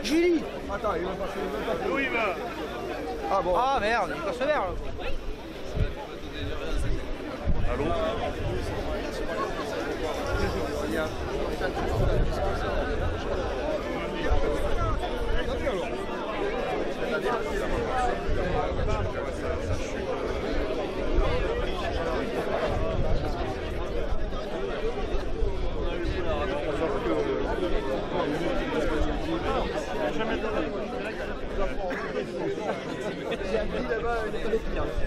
Julie. Attends, il va passer. Où il va? Ah bon. Ah merde, il passe vert là. Allô?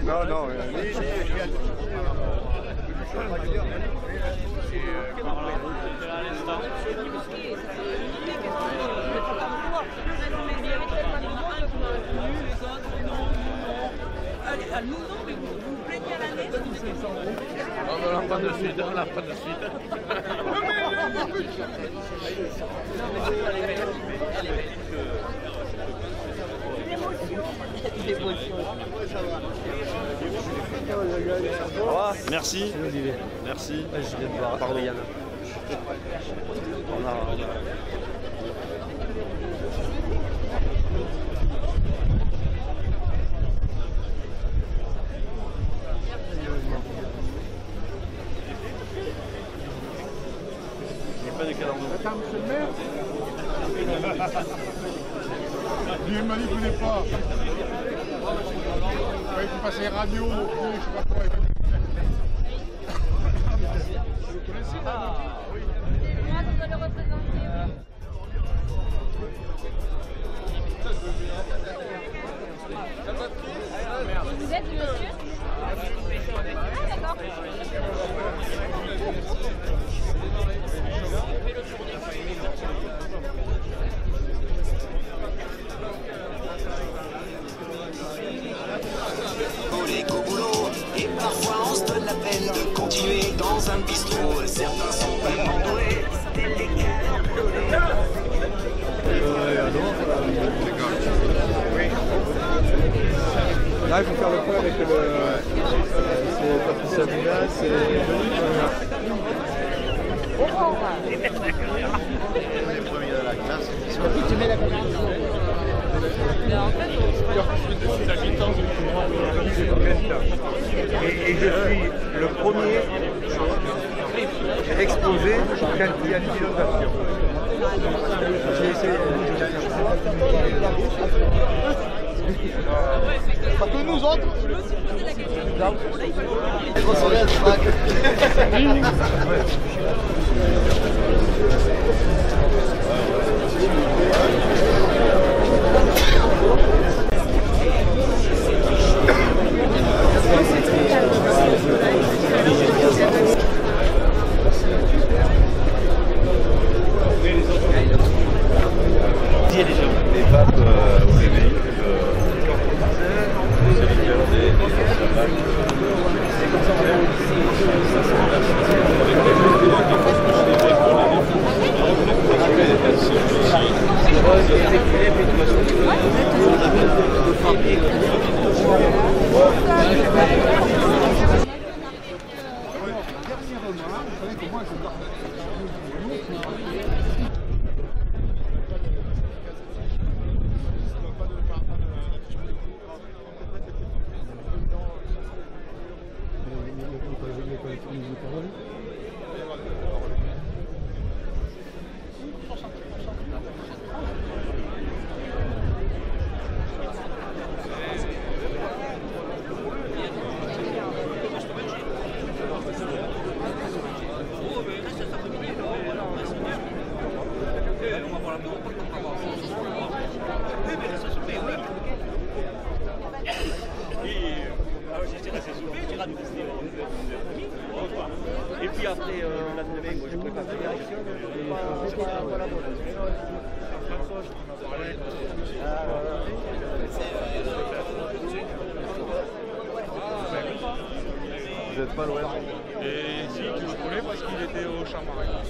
Non, non, Nous non, mais vous vous plaignez à l'année. On l'a pas de suite, on l'a pas de suite. Merci. Merci. Je viens de voir. Pardon. Yann. Pas de calendrier. Attends, monsieur le maire. Lui, il m'a dit qu'il voulait pas. Il faut passer radio, je sais pas quoi. Vous connaissez là? Oui. Moi, je dois le représenter. Vous êtes le monsieur? Ah, d'accord. Au boulot, et parfois on se donne la peine de continuer dans un bistrot. Certains sont vraiment doués, tels les Là, il faut faire le point avec c'est Patricia Villa, c'est Les premiers de la classe. Tu mets la caméra. Et je suis le premier exposé quand il y a une inondation. J'ai essayé. Parce que nous autres, Les papes au réveil. Et puis après, la demain, moi je prépare la direction. Vous n'êtes pas loin. et si tu le connais parce qu'il était au Chamarin.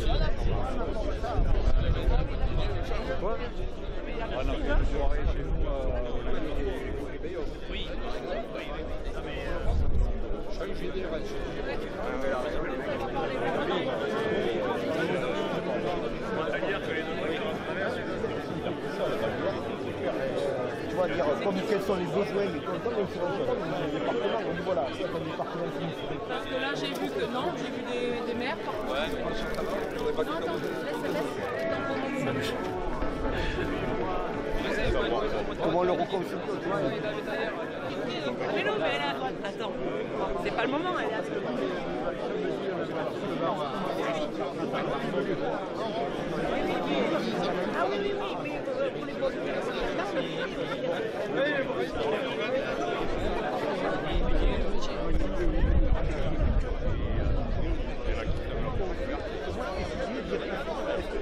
Quoi? Ah non, une soirée chez nous, on a mis des Bayos. Oui. Chaque jeudi, on va chez c'est-à-dire que les deux mois qui vont traverser, va dire comme quels sont les besoins des cantons, on se retrouve dans les départements, on dit voilà, c'est un département administré. Parce que là j'ai vu que non, j'ai vu des maires partout. Ouais, mais laisse. Comment le reconstruire? Mais non, mais là, attends, c'est pas le moment, elle est là. Ah oui, oui, oui, pour les grosses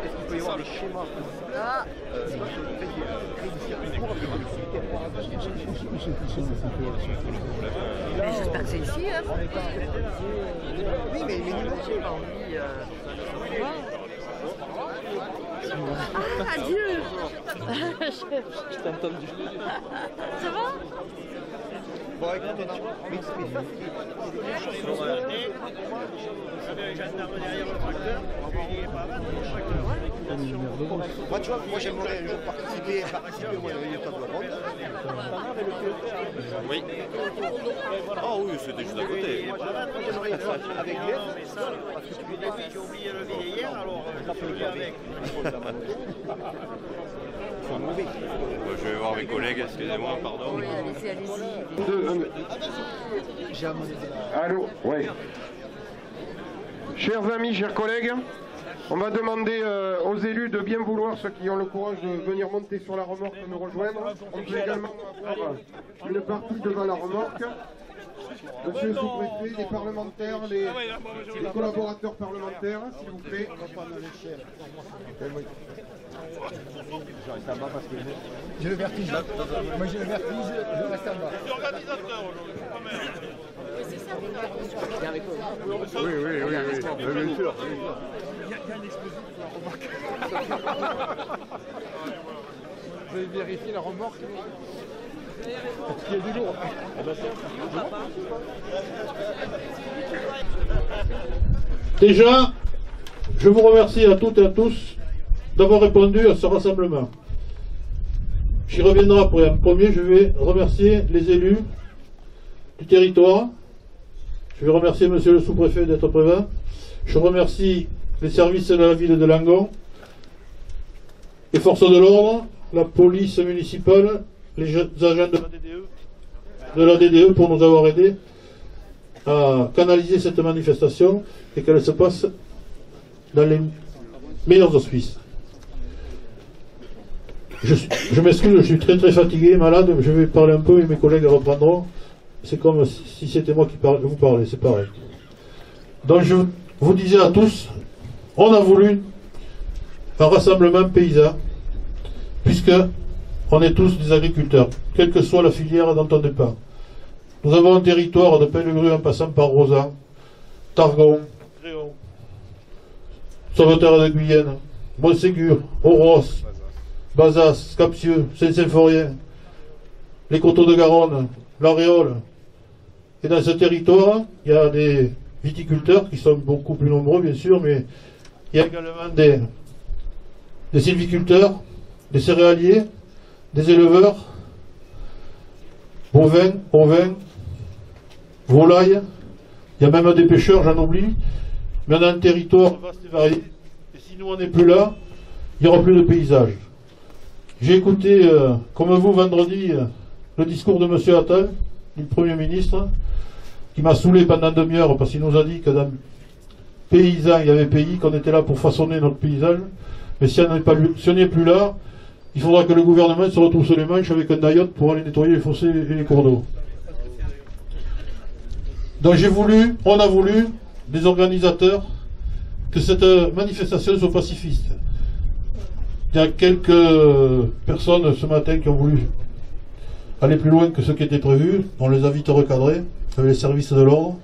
Est-ce qu'il peut y avoir des schémas Mais j'espère que c'est ici, hein. Oui, mais j'ai pas envie. Ah, adieu. Je t'ai entendu. Ça va? bon, écoute, mais ça, c'est des choses. Moi, tu vois, moi j'aimerais un jour participer moi, il n'y a pas de ronde. Oui. Ah oui, c'était juste à côté. J'aimerais être avec l'aide, parce que J'ai oublié le billet hier, alors je suis avec. Je vais voir mes collègues, excusez-moi, pardon. Oui, allez-y, allez-y. Allô, oui. Chers amis, chers collègues, on va demander aux élus de bien vouloir, ceux qui ont le courage de venir monter sur la remorque et nous rejoindre. On peut également avoir une partie devant la remorque. Monsieur le sous-préfet, les parlementaires, les collaborateurs parlementaires, s'il vous plaît. j'ai le vertige. Moi j'ai le vertige, je reste en bas. Je suis organisateur aujourd'hui, pas merde. Oui, bien sûr. Vous avez vérifié la remorque? Il y a du lourd. Déjà, je vous remercie à toutes et à tous d'avoir répondu à ce rassemblement. J'y reviendrai après. En premier, je vais remercier les élus du territoire. Je vais remercier monsieur le sous-préfet d'être présent. Je remercie les services de la ville de Langon, les forces de l'ordre, la police municipale, les agents de la DDE pour nous avoir aidés à canaliser cette manifestation et qu'elle se passe dans les meilleurs auspices. Je m'excuse, je suis très fatigué, malade, je vais parler un peu et mes collègues reprendront. C'est comme si c'était moi qui vous parlais, c'est pareil. Donc je vous disais à tous, on a voulu un rassemblement paysan, puisque on est tous des agriculteurs, quelle que soit la filière dont on dépend. Nous avons un territoire de Pellegru en passant par Rosan, Targon, Gréon, Sauveterre de Guyenne, Montségur, Auros, Bazas, Capsieux, Saint-Symphorien, les coteaux de Garonne, l'Aréole. Et dans ce territoire, il y a des viticulteurs qui sont beaucoup plus nombreux, bien sûr, mais il y a également des sylviculteurs, des céréaliers, des éleveurs, bovins, ovins, volailles. Il y a même des pêcheurs, j'en oublie. Mais on a un territoire vaste et varié. Et si nous on n'est plus là, il n'y aura plus de paysage. J'ai écouté, comme vous, vendredi, le discours de M. Attal, du Premier ministre, qui m'a saoulé pendant demi-heure parce qu'il nous a dit que dans paysan, il y avait pays, qu'on était là pour façonner notre paysage. Mais si on n'est plus là, il faudra que le gouvernement se retrousse les manches avec un yacht pour aller nettoyer les fossés et les cours d'eau. Donc on a voulu, des organisateurs, que cette manifestation soit pacifiste. Il y a quelques personnes ce matin qui ont voulu aller plus loin que ce qui était prévu. On les a vite recadrés avec les services de l'ordre.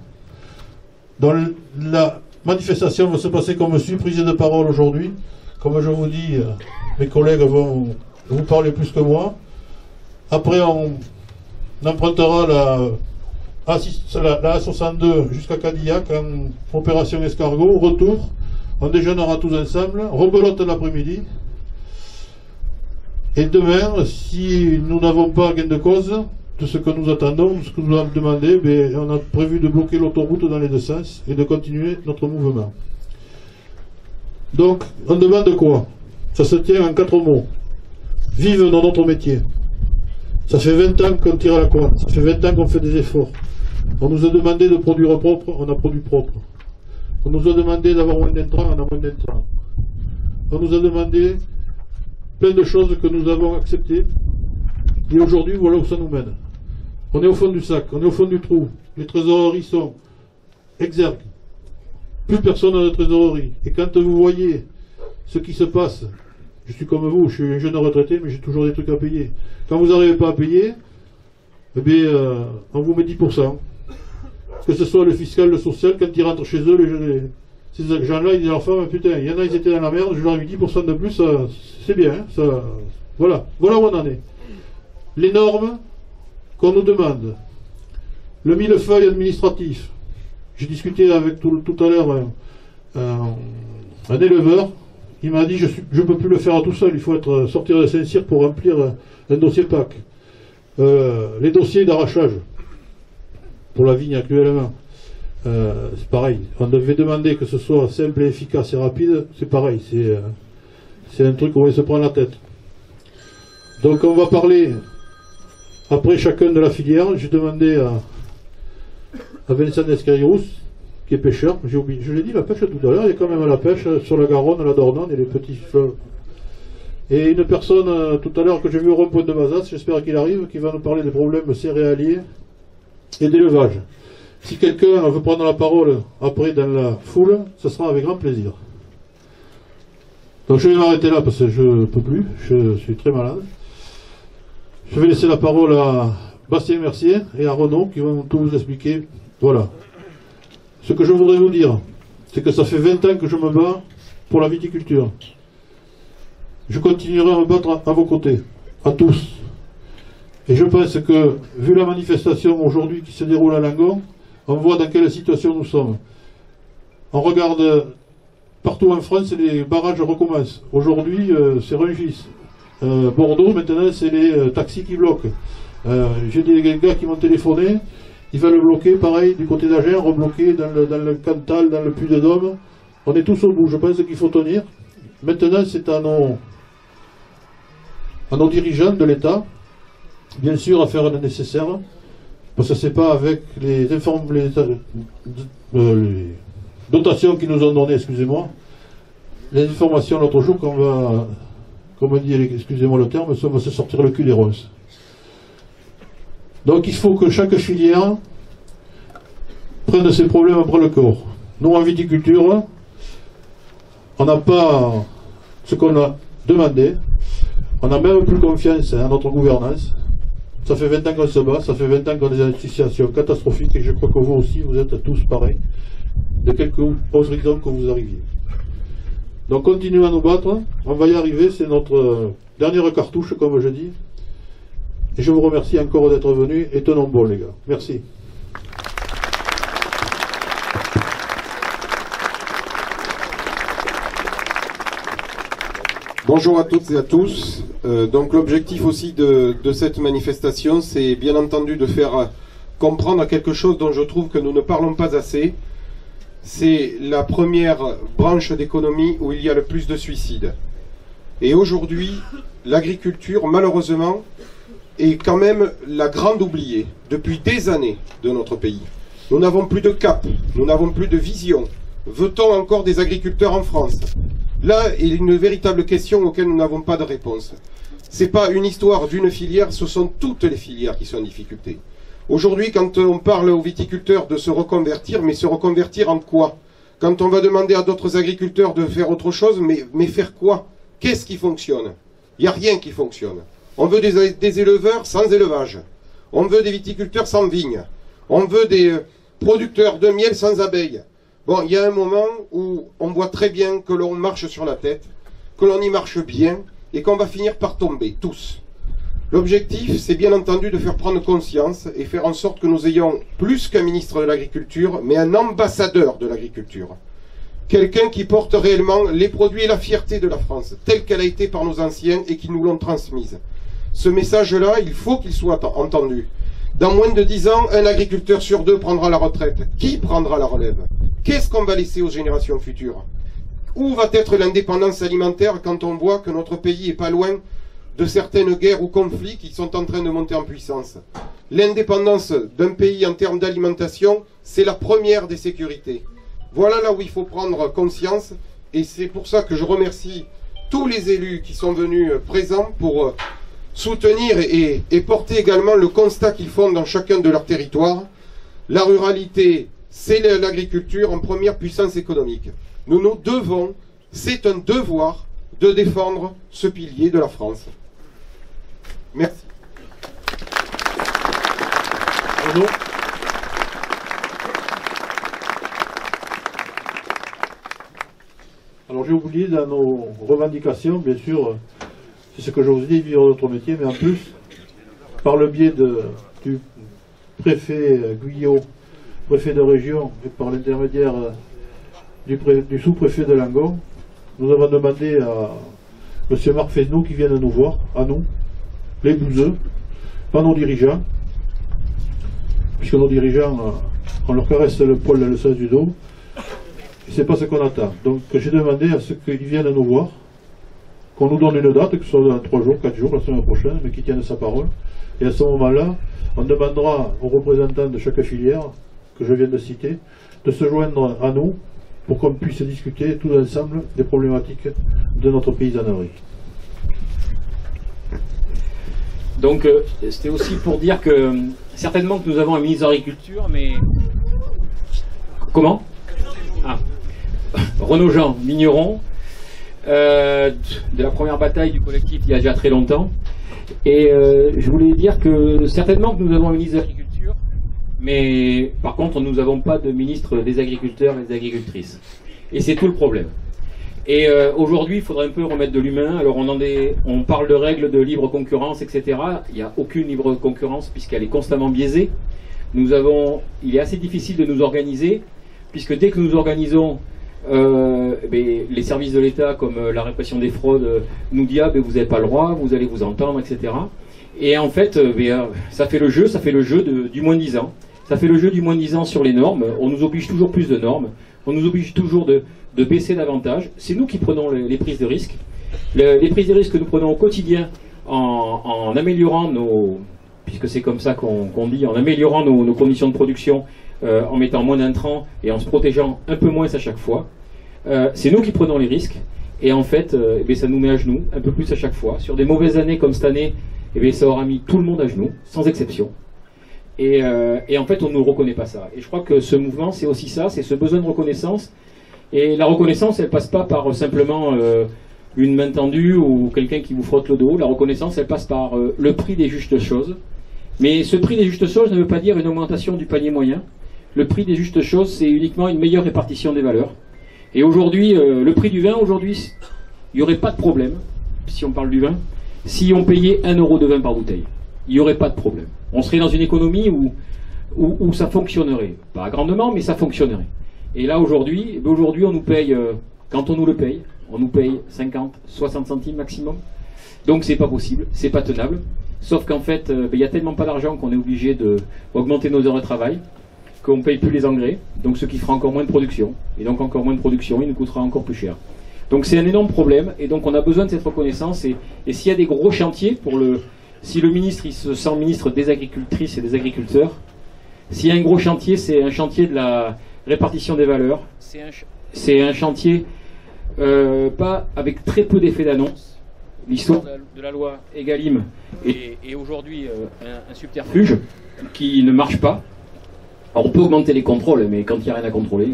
Donc la manifestation va se passer comme suit, prise de parole aujourd'hui. Comme je vous dis, mes collègues vont vous parler plus que moi. Après, on empruntera la A62 jusqu'à Cadillac en opération escargot. Retour, on déjeunera tous ensemble. Rebelote l'après-midi. Et demain, si nous n'avons pas gain de cause de ce que nous attendons, de ce que nous avons demandé, ben, on a prévu de bloquer l'autoroute dans les deux sens et de continuer notre mouvement. Donc, on demande quoi? Ça se tient en 4 mots. Vive dans notre métier. Ça fait 20 ans qu'on tire à la corde, ça fait 20 ans qu'on fait des efforts. On nous a demandé de produire propre, on a produit propre. On nous a demandé d'avoir moins d'intrants, on a moins d'intrants. On nous a demandé plein de choses que nous avons acceptées. Et aujourd'hui, voilà où ça nous mène. On est au fond du sac, on est au fond du trou. Les trésoreries sont exergues. Plus personne n'a de trésorerie. Et quand vous voyez ce qui se passe, je suis comme vous, je suis un jeune retraité, mais j'ai toujours des trucs à payer. Quand vous n'arrivez pas à payer, eh bien, on vous met 10%. Que ce soit le fiscal, le social, quand ils rentrent chez eux, ces gens-là, ils disent à leur femme, putain, il y en a, ils étaient dans la merde, je leur ai mis 10% de plus, c'est bien, hein, ça, voilà où on en est. Les normes qu'on nous demande, le millefeuille administratif. J'ai discuté avec tout à l'heure un éleveur, il m'a dit, je ne peux plus le faire tout seul, il faut sortir de Saint-Cyr pour remplir un dossier PAC. Les dossiers d'arrachage, pour la vigne actuellement, c'est pareil. On devait demander que ce soit simple et efficace et rapide, c'est pareil. C'est un truc où on va se prendre la tête. Donc on va parler après chacun de la filière. J'ai demandé à Vincent Escarirous, qui est pêcheur, j'ai oublié, je l'ai dit, la pêche tout à l'heure, il y a quand même la pêche sur la Garonne, la Dornane et les petits fleuves. Et une personne tout à l'heure que j'ai vu au rond-point de Mazas, j'espère qu'il arrive, qui va nous parler des problèmes céréaliers et d'élevage. Si quelqu'un veut prendre la parole après dans la foule, ce sera avec grand plaisir. Donc je vais m'arrêter là parce que je ne peux plus, je suis très malade. Je vais laisser la parole à Bastien Mercier et à Renaud qui vont tout vous expliquer. Voilà. Ce que je voudrais vous dire, c'est que ça fait 20 ans que je me bats pour la viticulture. Je continuerai à me battre à vos côtés, à tous. Et je pense que, vu la manifestation aujourd'hui qui se déroule à Langon, on voit dans quelle situation nous sommes. On regarde partout en France, les barrages recommencent. Aujourd'hui, c'est Rungis. Bordeaux, maintenant, c'est les taxis qui bloquent. J'ai des gars qui m'ont téléphoné, ils veulent bloquer, pareil, du côté d'Agen, rebloquer dans le Cantal, dans le Puy-de-Dôme. On est tous au bout, je pense qu'il faut tenir. Maintenant, c'est à nos dirigeants de l'État, bien sûr, à faire le nécessaire, parce que c'est pas avec les dotations qu'ils nous ont données, excusez-moi, les informations l'autre jour qu'on va, comme on dit, excusez-moi le terme, on va se sortir le cul des ronces. Donc il faut que chaque filière prenne ses problèmes après le corps. Nous, en viticulture, on n'a pas ce qu'on a demandé, on n'a même plus confiance à notre gouvernance. Ça fait 20 ans qu'on se bat, ça fait 20 ans qu'on a des situations catastrophiques, et je crois que vous aussi, vous êtes tous pareils, de quelque horizon que vous arriviez. Donc continuez à nous battre, on va y arriver, c'est notre dernière cartouche, comme je dis. Et je vous remercie encore d'être venus, et tenons bon les gars. Merci. Bonjour à toutes et à tous. Donc l'objectif aussi de cette manifestation, c'est bien entendu de faire comprendre quelque chose dont je trouve que nous ne parlons pas assez. C'est la première branche d'économie où il y a le plus de suicides. Et aujourd'hui, l'agriculture, malheureusement, est quand même la grande oubliée depuis des années de notre pays. Nous n'avons plus de cap, nous n'avons plus de vision. Veut-on encore des agriculteurs en France? Là est une véritable question auquel nous n'avons pas de réponse. Ce n'est pas une histoire d'une filière, ce sont toutes les filières qui sont en difficulté. Aujourd'hui, quand on parle aux viticulteurs de se reconvertir, mais se reconvertir en quoi? Quand on va demander à d'autres agriculteurs de faire autre chose, mais faire quoi? Qu'est-ce qui fonctionne? Il n'y a rien qui fonctionne. On veut des éleveurs sans élevage. On veut des viticulteurs sans vignes. On veut des producteurs de miel sans abeilles. Bon, il y a un moment où on voit très bien que l'on marche sur la tête, que l'on y marche bien, et qu'on va finir par tomber, tous. L'objectif, c'est bien entendu de faire prendre conscience et faire en sorte que nous ayons plus qu'un ministre de l'Agriculture, mais un ambassadeur de l'agriculture. quelqu'un qui porte réellement les produits et la fierté de la France, telle qu'elle a été par nos anciens et qui nous l'ont transmise. Ce message-là, il faut qu'il soit entendu. Dans moins de 10 ans, un agriculteur sur 2 prendra la retraite. Qui prendra la relève? Qu'est-ce qu'on va laisser aux générations futures? Où va être l'indépendance alimentaire quand on voit que notre pays est pas loin de certaines guerres ou conflits qui sont en train de monter en puissance? L'indépendance d'un pays en termes d'alimentation, c'est la première des sécurités. Voilà là où il faut prendre conscience, et c'est pour ça que je remercie tous les élus qui sont venus présents pour soutenir et porter également le constat qu'ils font dans chacun de leurs territoires. La ruralité, c'est l'agriculture en première puissance économique. Nous nous devons, c'est un devoir, de défendre ce pilier de la France. Merci. Arnaud. Alors j'ai oublié dans nos revendications, bien sûr, c'est ce que je vous dis, vivre notre métier, mais en plus, par le biais du préfet Guyot, préfet de région, et par l'intermédiaire du sous-préfet de Langon, nous avons demandé à M. Marc Fesneau qui vienne nous voir, à nous, les bouseux, pas nos dirigeants, puisque nos dirigeants, on leur caresse le poil et le sens du dos, et c'est pas ce qu'on attend. Donc j'ai demandé à ce qu'ils viennent nous voir, qu'on nous donne une date, que ce soit dans 3 jours, 4 jours, la semaine prochaine, mais qu'ils tiennent sa parole. Et à ce moment-là, on demandera aux représentants de chaque filière, que je viens de citer, de se joindre à nous pour qu'on puisse discuter tous ensemble des problématiques de notre paysannerie. Donc c'était aussi pour dire que certainement que nous avons un ministre de l'Agriculture, mais... Comment? Ah. Renaud Jean, vigneron, de la première bataille du collectif il y a déjà très longtemps. Et je voulais dire que certainement que nous avons un ministre de l'Agriculture, mais par contre nous n'avons pas de ministre des agriculteurs et des agricultrices. Et c'est tout le problème. Et aujourd'hui il faudrait un peu remettre de l'humain. Alors on parle de règles de libre concurrence, etc. Il n'y a aucune libre concurrence puisqu'elle est constamment biaisée. Il est assez difficile de nous organiser, puisque dès que nous organisons, les services de l'État, comme la répression des fraudes, nous disent vous n'avez pas le droit, vous allez vous entendre, etc. Et en fait, ça fait le jeu du moins-disant. Ça fait le jeu du moins-disant sur les normes. On nous oblige toujours plus de normes. On nous oblige toujours de baisser davantage. C'est nous qui prenons les prises de risques. Les prises de risques que nous prenons au quotidien en améliorant puisque c'est comme ça qu'on dit, en améliorant nos conditions de production, en mettant moins d'intrants et en se protégeant un peu moins à chaque fois. C'est nous qui prenons les risques, et en fait ça nous met à genoux un peu plus à chaque fois. Sur des mauvaises années comme cette année, ça aura mis tout le monde à genoux, sans exception. Et en fait on ne nous reconnaît pas ça. Et je crois que ce mouvement c'est aussi ça, c'est ce besoin de reconnaissance. Et la reconnaissance elle passe pas par simplement une main tendue ou quelqu'un qui vous frotte le dos. La reconnaissance elle passe par le prix des justes choses. Mais ce prix des justes choses ne veut pas dire une augmentation du panier moyen. Le prix des justes choses, c'est uniquement une meilleure répartition des valeurs. Et aujourd'hui, le prix du vin, aujourd'hui, il n'y aurait pas de problème, si on parle du vin, si on payait 1 € de vin par bouteille. Il n'y aurait pas de problème. On serait dans une économie où ça fonctionnerait. Pas grandement, mais ça fonctionnerait. Et là, aujourd'hui, on nous paye, quand on nous le paye, on nous paye 50, 60 centimes maximum. Donc c'est pas possible, c'est pas tenable. Sauf qu'en fait, il n'y a tellement pas d'argent qu'on est obligé d'augmenter nos heures de travail, qu'on ne paye plus les engrais, donc ce qui fera encore moins de production. Et donc encore moins de production, il nous coûtera encore plus cher. Donc c'est un énorme problème, et donc on a besoin de cette reconnaissance. Et s'il y a des gros chantiers, si le ministre il se sent ministre des agricultrices et des agriculteurs, s'il y a un gros chantier, c'est un chantier de la répartition des valeurs. C'est un chantier pas avec très peu d'effets d'annonce. L'histoire de la loi Egalim est aujourd'hui un subterfuge qui ne marche pas. Alors on peut augmenter les contrôles, mais quand il n'y a rien à contrôler.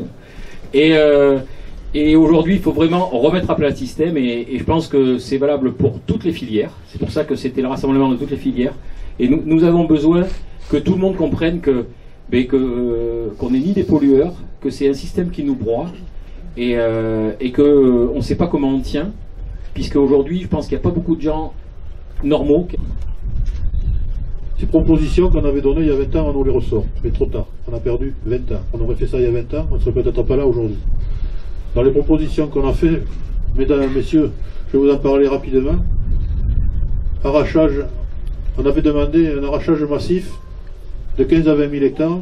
Et aujourd'hui, il faut vraiment remettre à plat le système, et je pense que c'est valable pour toutes les filières. C'est pour ça que c'était le rassemblement de toutes les filières. Et nous avons besoin que tout le monde comprenne qu'on n'est ni des pollueurs, que c'est un système qui nous broie, et qu'on ne sait pas comment on tient. Puisque aujourd'hui, je pense qu'il n'y a pas beaucoup de gens normaux. Ces propositions qu'on avait données il y a 20 ans, on nous les ressort. Mais trop tard. On a perdu 20 ans. On aurait fait ça il y a 20 ans, on ne serait peut-être pas là aujourd'hui. dans les propositions qu'on a fait, mesdames et messieurs, je vais vous en parler rapidement. Arrachage, on avait demandé un arrachage massif de 15 à 20 000 hectares,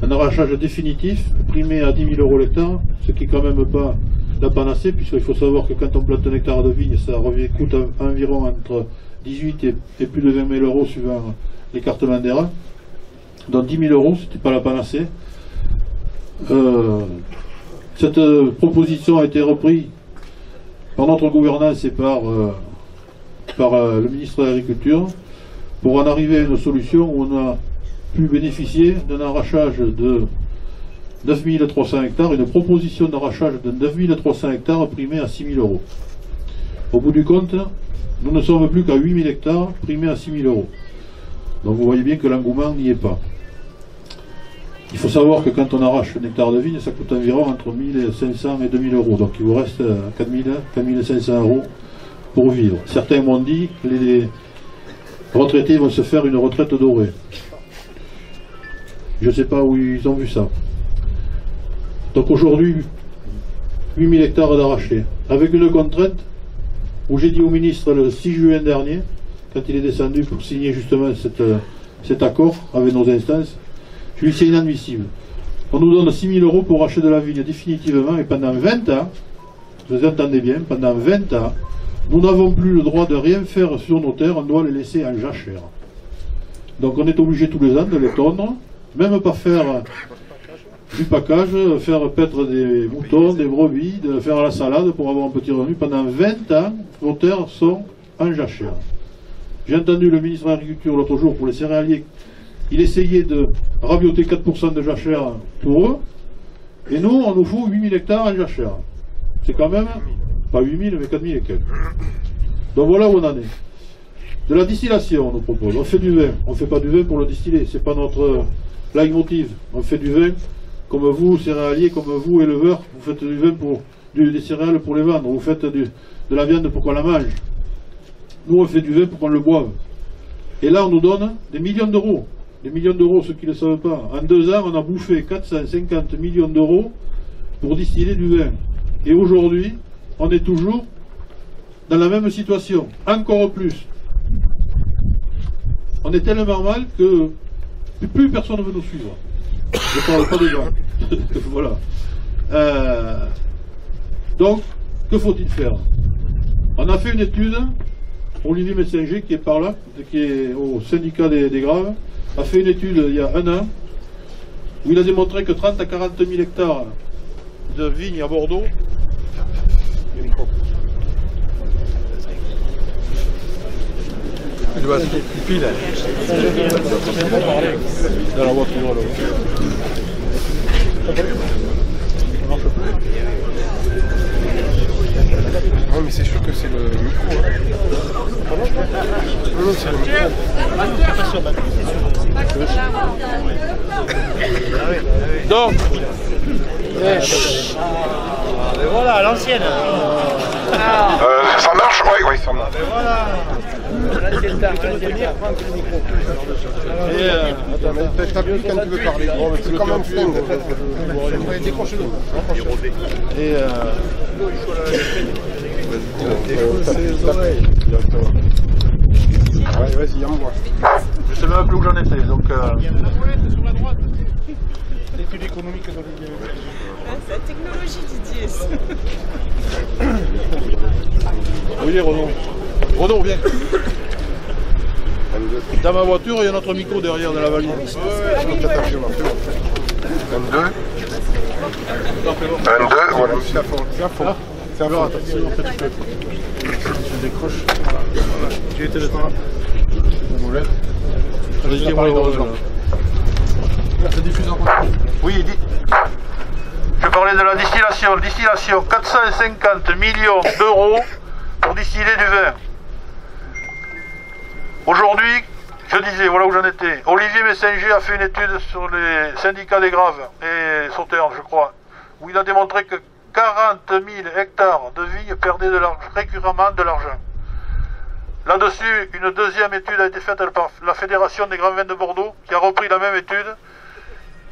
un arrachage définitif, primé à 10 000 € l'hectare, ce qui est quand même pas la panacée, puisqu'il faut savoir que quand on plante un hectare de vigne, ça coûte environ entre 18 et plus de 20 000 € suivant l'écartement des rangs. Donc 10 000 €, c'était pas la panacée. Cette proposition a été reprise par notre gouvernance et par le ministre de l'Agriculture pour en arriver à une solution où on a pu bénéficier d'un arrachage de 9 300 hectares, une proposition d'arrachage de 9 300 hectares primée à 6 000 €. Au bout du compte, nous ne sommes plus qu'à 8 000 hectares primés à 6 000 €. Donc vous voyez bien que l'engouement n'y est pas. Il faut savoir que quand on arrache un hectare de vigne, ça coûte environ entre 1 500 et 2 000 €. Donc il vous reste 4 500 € pour vivre. Certains m'ont dit que les retraités vont se faire une retraite dorée. Je ne sais pas où ils ont vu ça. Donc aujourd'hui, 8 000 hectares d'arrachés. Avec une contrainte où j'ai dit au ministre le 6 juin dernier, quand il est descendu pour signer justement cet accord avec nos instances, je lui ai dit c'est inadmissible. On nous donne 6 000 € pour acheter de la vigne définitivement et pendant 20 ans, vous entendez bien, pendant 20 ans, nous n'avons plus le droit de rien faire sur nos terres, on doit les laisser en jachère. Donc on est obligé tous les ans de les tondre, même pas faire du package, faire paître des moutons, des brebis, de faire la salade pour avoir un petit revenu. Pendant 20 ans, nos terres sont en jachère. J'ai entendu le ministre de l'Agriculture l'autre jour pour les céréaliers, il essayait de rabioter 4% de jachère pour eux, et nous, on nous fout 8 000 hectares en jachère. C'est quand même, pas 8 000, mais 4 000 et quelques. Donc voilà où on en est. De la distillation, on nous propose. On fait du vin. On ne fait pas du vin pour le distiller. C'est pas notre leitmotiv. On fait du vin comme vous, céréaliers, comme vous, éleveurs. Vous faites du vin pour des céréales pour les vendre. Vous faites de la viande pour qu'on la mange. Nous, on fait du vin pour qu'on le boive. Et là, on nous donne des millions d'euros. Des millions d'euros, ceux qui ne le savent pas. En 2 ans, on a bouffé 450 millions d'euros pour distiller du vin. Et aujourd'hui, on est toujours dans la même situation. Encore plus. On est tellement mal que plus personne ne veut nous suivre. Je ne parle pas des gens. Voilà. Donc, que faut-il faire? On a fait une étude, Olivier Messinger, qui est par là, qui est au syndicat des Graves, a fait une étude il y a 1 an, où il a démontré que 30 à 40 000 hectares de vignes à Bordeaux, Il doit se pile. Dans la voiture là. Non mais c'est sûr que c'est le micro. Non, c'est le micro. Donc, Mais voilà, à l'ancienne. Ça marche? Oui, ça marche. Voilà. Attends, mais t'appuies quand tu veux parler. C'est comme un flingue. Décroche-le. et Allez, vas-y, envoie. je sais même plus où j'en étais, donc L'étude économique d'Olivier. C'est la technologie, Didier. oui, Renaud. Renaud, viens. Dans ma voiture, il y a notre micro derrière dans la valise. Ouais, c'est attaché, on a fait. 22. 22, voilà, c'est à fond. C'est à fond. C'est à fond. Je décroche. J'ai été le temps. Oui, je parlais de la distillation. Distillation, 450 millions d'euros pour distiller du vin. Aujourd'hui, je disais, voilà où j'en étais. Olivier Messinger a fait une étude sur les syndicats des Graves et Sauternes, je crois, où il a démontré que 40 000 hectares de vignes perdaient régulièrement de l'argent. Là-dessus, une deuxième étude a été faite par la Fédération des grands vins de Bordeaux, qui a repris la même étude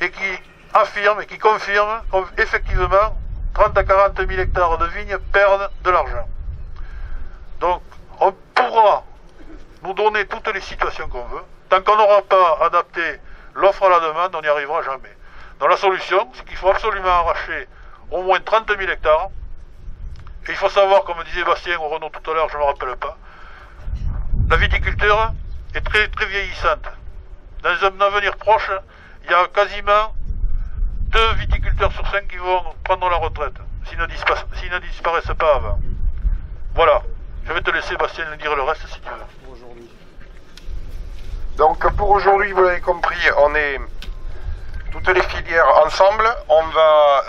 et qui affirme et qui confirme qu'effectivement, 30 à 40 000 hectares de vignes perdent de l'argent. Donc, on pourra nous donner toutes les situations qu'on veut. Tant qu'on n'aura pas adapté l'offre à la demande, on n'y arrivera jamais. Donc la solution, c'est qu'il faut absolument arracher au moins 30 000 hectares. Et il faut savoir, comme disait Bastien ou Renaud tout à l'heure, je ne me rappelle pas, la viticulture est très, très vieillissante. Dans un avenir proche, il y a quasiment 2 viticulteurs sur 5 qui vont prendre la retraite, s'ils ne disparaissent pas avant. Voilà. Je vais te laisser, Bastien, nous dire le reste si tu veux. Donc pour aujourd'hui, vous l'avez compris, on est toutes les filières ensemble. On va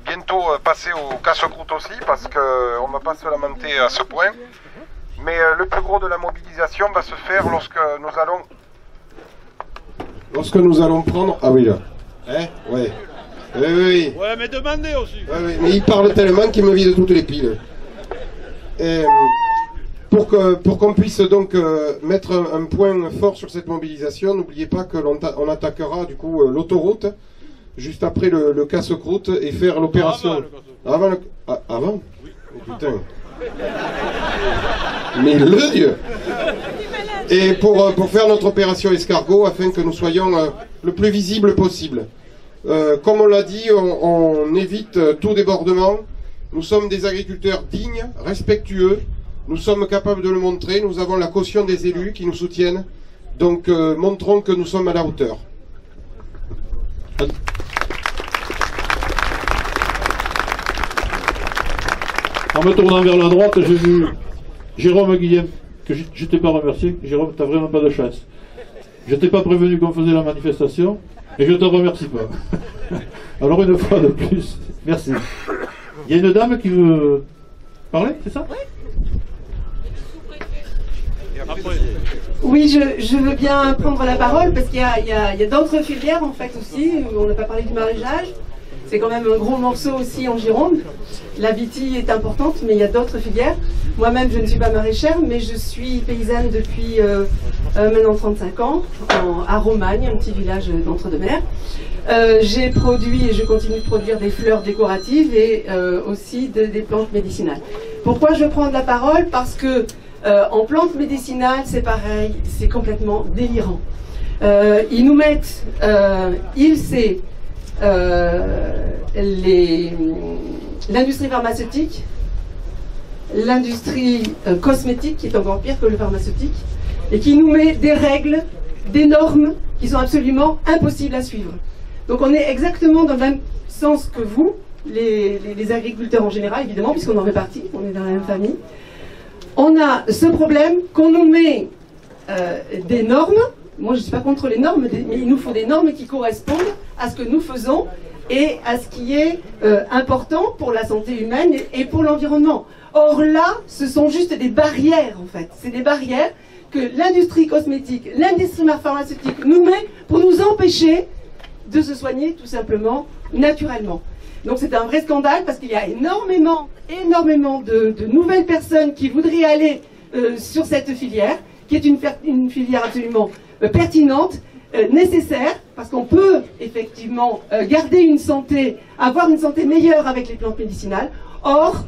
bientôt passer au casse-croûte aussi, parce qu'on ne va pas se lamenter à ce point. Mais le plus gros de la mobilisation va se faire lorsque nous allons prendre... Ah oui, là. Hein? Ouais. Oui. Ouais, mais demandez aussi. Oui, mais il parle tellement qu'il me vide toutes les piles. Et, pour qu'on puisse donc mettre un point fort sur cette mobilisation, n'oubliez pas que l'on attaquera du coup l'autoroute juste après le casse-croûte et faire l'opération. Avant le... Avant oui. Oh, putain. Mais le Dieu. Et pour faire notre opération escargot afin que nous soyons le plus visible possible. Comme on l'a dit, on évite tout débordement. Nous sommes des agriculteurs dignes, respectueux. Nous sommes capables de le montrer. Nous avons la caution des élus qui nous soutiennent. Donc, montrons que nous sommes à la hauteur. En me tournant vers la droite, j'ai vu Jérôme Guillem, que je ne t'ai pas remercié. Jérôme, tu n'as vraiment pas de chance. Je ne t'ai pas prévenu qu'on faisait la manifestation, et je ne te remercie pas. Alors une fois de plus, merci. Il y a une dame qui veut parler, c'est ça? Oui, je veux bien prendre la parole parce qu'il y a d'autres filières en fait aussi. On n'a pas parlé du maraîchage. C'est quand même un gros morceau aussi en Gironde. La vitie est importante, mais il y a d'autres filières. Moi-même, je ne suis pas maraîchère, mais je suis paysanne depuis maintenant 35 ans, à Romagne, un petit village d'Entre-deux-Mers. J'ai produit et je continue de produire des fleurs décoratives et aussi des plantes médicinales. Pourquoi je prends de la parole? Parce que en plantes médicinales, c'est pareil, c'est complètement délirant. Ils nous mettent, l'industrie pharmaceutique, l'industrie cosmétique, qui est encore pire que le pharmaceutique, et qui nous met des règles, des normes qui sont absolument impossibles à suivre. Donc on est exactement dans le même sens que vous, les agriculteurs en général, évidemment, puisqu'on en fait partie, on est dans la même famille. On a ce problème qu'on nous met des normes. Moi, je ne suis pas contre les normes, mais il nous faut des normes qui correspondent à ce que nous faisons et à ce qui est important pour la santé humaine et pour l'environnement. Or là, ce sont juste des barrières, en fait. C'est des barrières que l'industrie cosmétique, l'industrie pharmaceutique nous met pour nous empêcher de se soigner tout simplement naturellement. Donc c'est un vrai scandale parce qu'il y a énormément de nouvelles personnes qui voudraient aller sur cette filière, qui est une filière absolument pertinente, nécessaire, parce qu'on peut effectivement garder une santé, avoir une santé meilleure avec les plantes médicinales. Or,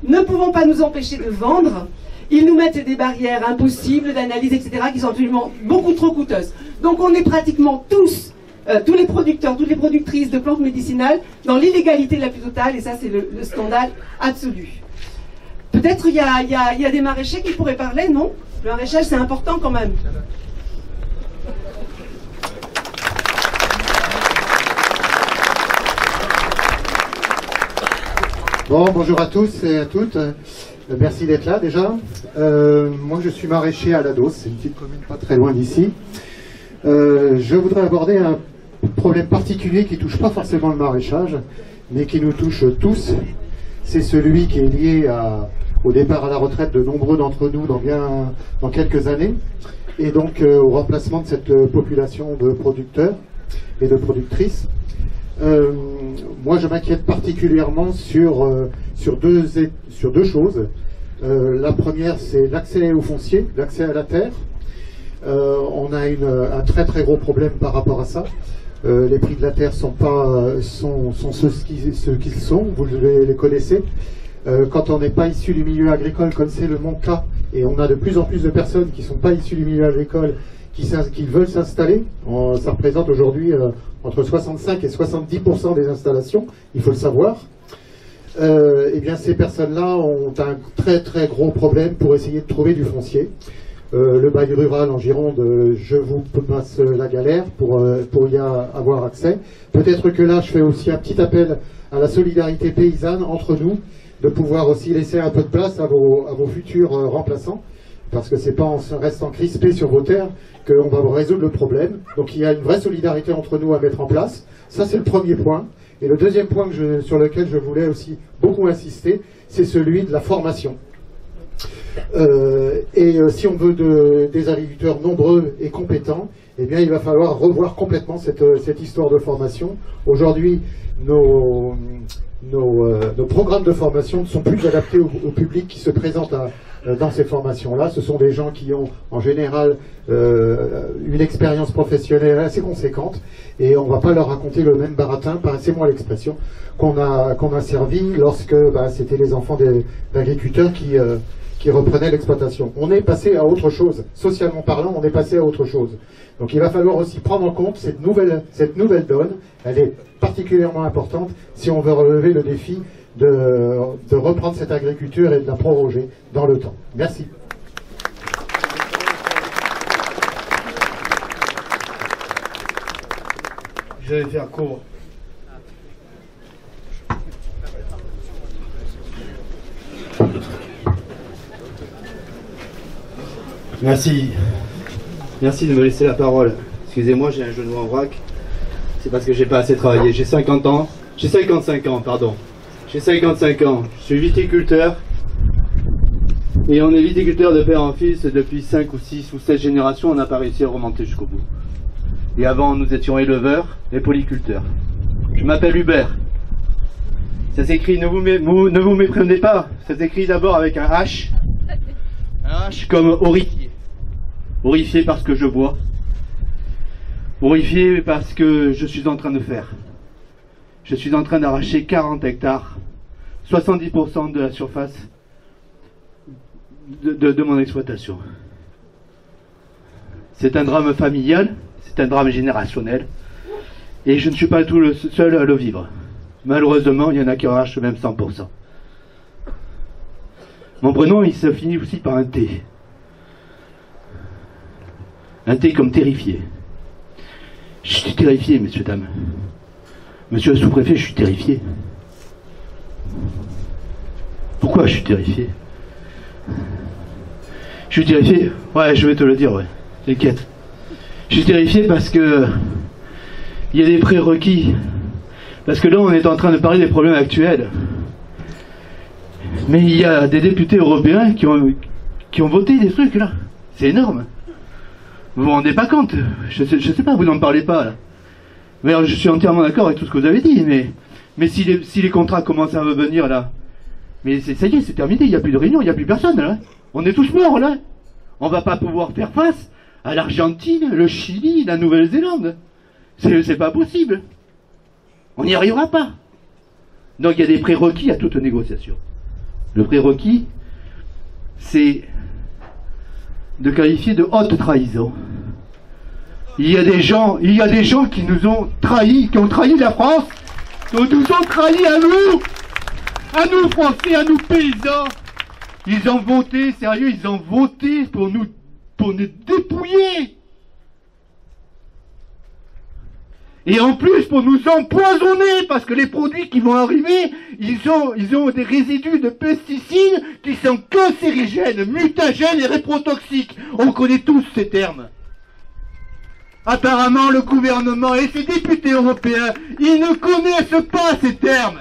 ne pouvons pas nous empêcher de vendre. Ils nous mettent des barrières impossibles d'analyse, etc., qui sont absolument beaucoup trop coûteuses. Donc on est pratiquement tous les producteurs, toutes les productrices de plantes médicinales dans l'illégalité la plus totale, et ça c'est le scandale absolu. Peut-être il y a des maraîchers qui pourraient parler, non? Le maraîchage c'est important quand même. Bon, bonjour à tous et à toutes. Merci d'être là déjà. Moi je suis maraîcher à Lados, c'est une petite commune pas très loin d'ici. Je voudrais aborder un problème particulier qui touche pas forcément le maraîchage, mais qui nous touche tous. C'est celui qui est lié au départ à la retraite de nombreux d'entre nous dans quelques années, et donc au remplacement de cette population de producteurs et de productrices. Moi je m'inquiète particulièrement sur deux choses. La première, c'est l'accès au foncier, l'accès à la terre. On a un très très gros problème par rapport à ça. Les prix de la terre sont ceux qu'ils sont, vous les connaissez. Quand on n'est pas issu du milieu agricole, comme c'est mon cas, et on a de plus en plus de personnes qui ne sont pas issues du milieu agricole, qui veulent s'installer, ça représente aujourd'hui entre 65 et 70% des installations, il faut le savoir. Eh bien ces personnes-là ont un très très gros problème pour essayer de trouver du foncier. Le bail rural en Gironde, je vous passe la galère pour y avoir accès. Peut-être que là, je fais aussi un petit appel à la solidarité paysanne entre nous, de pouvoir aussi laisser un peu de place à vos futurs remplaçants, parce que c'est pas en restant crispé sur vos terres qu'on va résoudre le problème. Donc il y a une vraie solidarité entre nous à mettre en place. Ça, c'est le premier point. Et le deuxième point sur lequel je voulais aussi beaucoup insister, c'est celui de la formation. Si on veut des agriculteurs nombreux et compétents, eh bien il va falloir revoir complètement cette histoire de formation. Aujourd'hui, nos programmes de formation ne sont plus adaptés au public qui se présente dans ces formations-là. Ce sont des gens qui ont en général une expérience professionnelle assez conséquente, et on ne va pas leur raconter le même baratin, passez-moi l'expression, qu'on a servi lorsque c'était les enfants d'agriculteurs qui reprenaient l'exploitation. On est passé à autre chose, socialement parlant, on est passé à autre chose. Donc il va falloir aussi prendre en compte cette nouvelle donne. Elle est particulièrement importante si on veut relever le défi de reprendre cette agriculture et de la proroger dans le temps. Merci. Je vais faire court. Merci. Merci de me laisser la parole. Excusez-moi, j'ai un genou en vrac. C'est parce que j'ai pas assez travaillé. J'ai 50 ans. J'ai 55 ans, pardon. J'ai 55 ans. Je suis viticulteur. Et on est viticulteur de père en fils depuis 5 ou 6 ou 7 générations. On n'a pas réussi à remonter jusqu'au bout. Et avant, nous étions éleveurs et polyculteurs. Je m'appelle Hubert. Ça s'écrit, ne vous méprenez pas. Ça s'écrit d'abord avec un H. Un H comme horrifié. Horrifié parce que je bois. Horrifié parce que je suis en train de faire. Je suis en train d'arracher 40 hectares, 70% de la surface de mon exploitation. C'est un drame familial, c'est un drame générationnel, et je ne suis pas tout le seul à le vivre. Malheureusement, il y en a qui arrachent même 100%. Mon prénom, il se finit aussi par un T. Un T comme terrifié. Je suis terrifié, messieurs, dames. Monsieur le sous-préfet, je suis terrifié. Pourquoi je suis terrifié? Je suis terrifié. Ouais, je vais te le dire, ouais. T'inquiète. Je suis terrifié parce que il y a des prérequis. Parce que là, on est en train de parler des problèmes actuels. Mais il y a des députés européens qui ont voté des trucs, là. C'est énorme. Vous vous rendez pas compte? Je sais pas, vous n'en parlez pas, là. Mais alors, je suis entièrement d'accord avec tout ce que vous avez dit, mais si les contrats commencent à revenir, là, mais ça y est, c'est terminé, il n'y a plus de réunion, il n'y a plus personne, là. On est tous morts, là. On va pas pouvoir faire face à l'Argentine, le Chili, la Nouvelle-Zélande. C'est pas possible. On n'y arrivera pas. Donc il y a des prérequis à toute négociation. Le prérequis, c'est de qualifier de haute trahison. Il y a des gens qui nous ont trahis, qui ont trahi la France, qui nous ont trahis à nous Français, à nous paysans. Ils ont voté, sérieux, ils ont voté pour nous dépouiller. Et en plus pour nous empoisonner, parce que les produits qui vont arriver, ils ont des résidus de pesticides qui sont cancérigènes, mutagènes et reprotoxiques. On connaît tous ces termes. Apparemment, le gouvernement et ses députés européens, ils ne connaissent pas ces termes.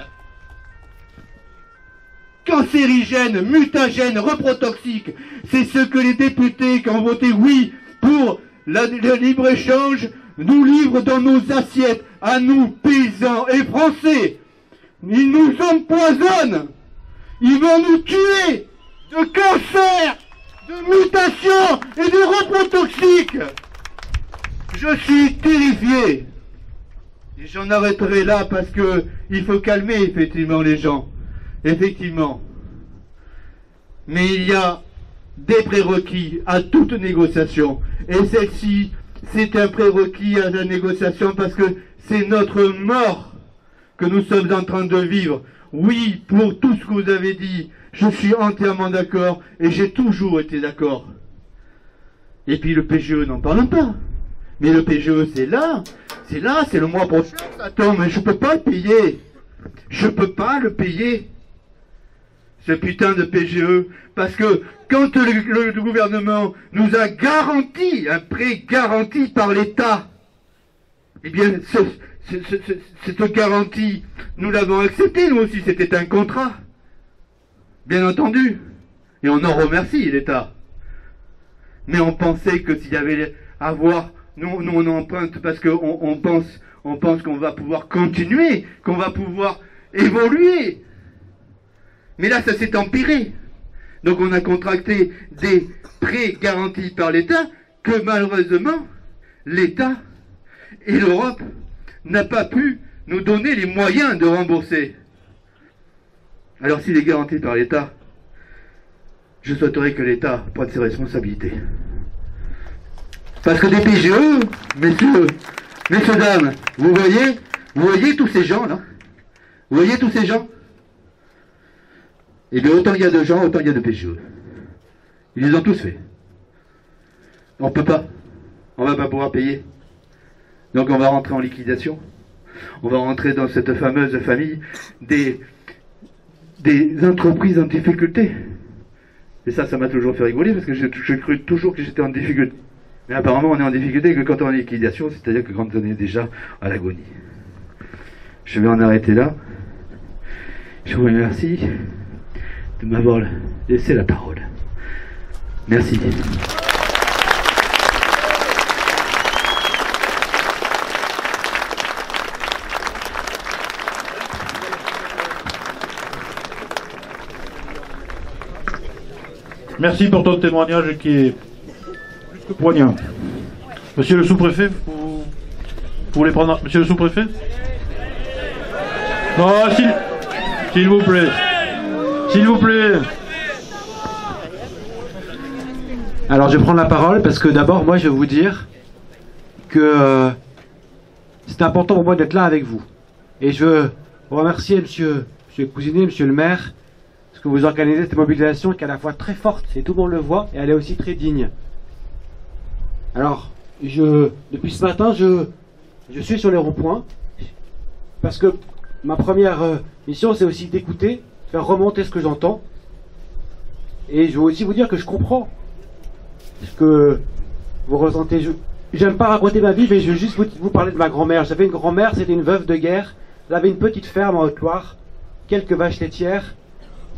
Cancérigènes, mutagènes, reprotoxiques, c'est ce que les députés qui ont voté oui pour le libre-échange nous livrent dans nos assiettes, à nous, paysans et français. Ils nous empoisonnent. Ils vont nous tuer de cancer, de mutations et de reprotoxiques. Je suis terrifié. Et j'en arrêterai là parce que il faut calmer effectivement les gens. Effectivement. Mais il y a des prérequis à toute négociation. Et celle-ci, c'est un prérequis à la négociation parce que c'est notre mort que nous sommes en train de vivre. Oui, pour tout ce que vous avez dit, je suis entièrement d'accord et j'ai toujours été d'accord. Et puis le PGE, n'en parlons pas. Mais le PGE, c'est là, c'est le mois prochain. Attends, mais je peux pas le payer. Je peux pas le payer. Ce putain de PGE. Parce que quand le gouvernement nous a garanti, un prêt garanti par l'État, eh bien, cette garantie, nous l'avons acceptée, nous aussi, c'était un contrat. Bien entendu. Et on en remercie l'État. Mais on pensait que s'il y avait à voir, nous on emprunte parce qu'on pense qu'on va pouvoir continuer, qu'on va pouvoir évoluer. Mais là, ça s'est empiré. Donc on a contracté des prêts garantis par l'État que malheureusement, l'État et l'Europe n'a pas pu nous donner les moyens de rembourser. Alors s'il est garanti par l'État, je souhaiterais que l'État prenne ses responsabilités. Parce que des PGE, messieurs, dames, vous voyez tous ces gens là? Vous voyez tous ces gens? Eh bien, autant il y a de gens, autant il y a de PGE. Ils les ont tous fait. On peut pas. On va pas pouvoir payer. Donc on va rentrer en liquidation. On va rentrer dans cette fameuse famille des entreprises en difficulté. Et ça m'a toujours fait rigoler parce que je cru toujours que j'étais en difficulté. Mais apparemment on est en difficulté que quand on est en liquidation, c'est-à-dire que quand on est déjà à l'agonie. Je vais en arrêter là. Je vous remercie de m'avoir laissé la parole. Merci. Merci pour ton témoignage qui est plus que poignant. Monsieur le sous-préfet, vous voulez prendre... Monsieur le sous-préfet? Non, s'il vous plaît. S'il vous plaît. Alors je vais prendre la parole parce que d'abord, moi, je vais vous dire que c'est important pour moi d'être là avec vous. Et je veux remercier monsieur Cousinet, monsieur le maire, parce que vous organisez cette mobilisation qui est à la fois très forte, et tout le monde le voit, et elle est aussi très digne. Alors, depuis ce matin, je suis sur les ronds-points, parce que ma première mission, c'est aussi d'écouter, faire remonter ce que j'entends, et je veux aussi vous dire que je comprends ce que vous ressentez. J'aime pas raconter ma vie, mais je veux juste vous parler de ma grand-mère. J'avais une grand-mère, c'était une veuve de guerre, elle avait une petite ferme en Haute-Loire, quelques vaches laitières.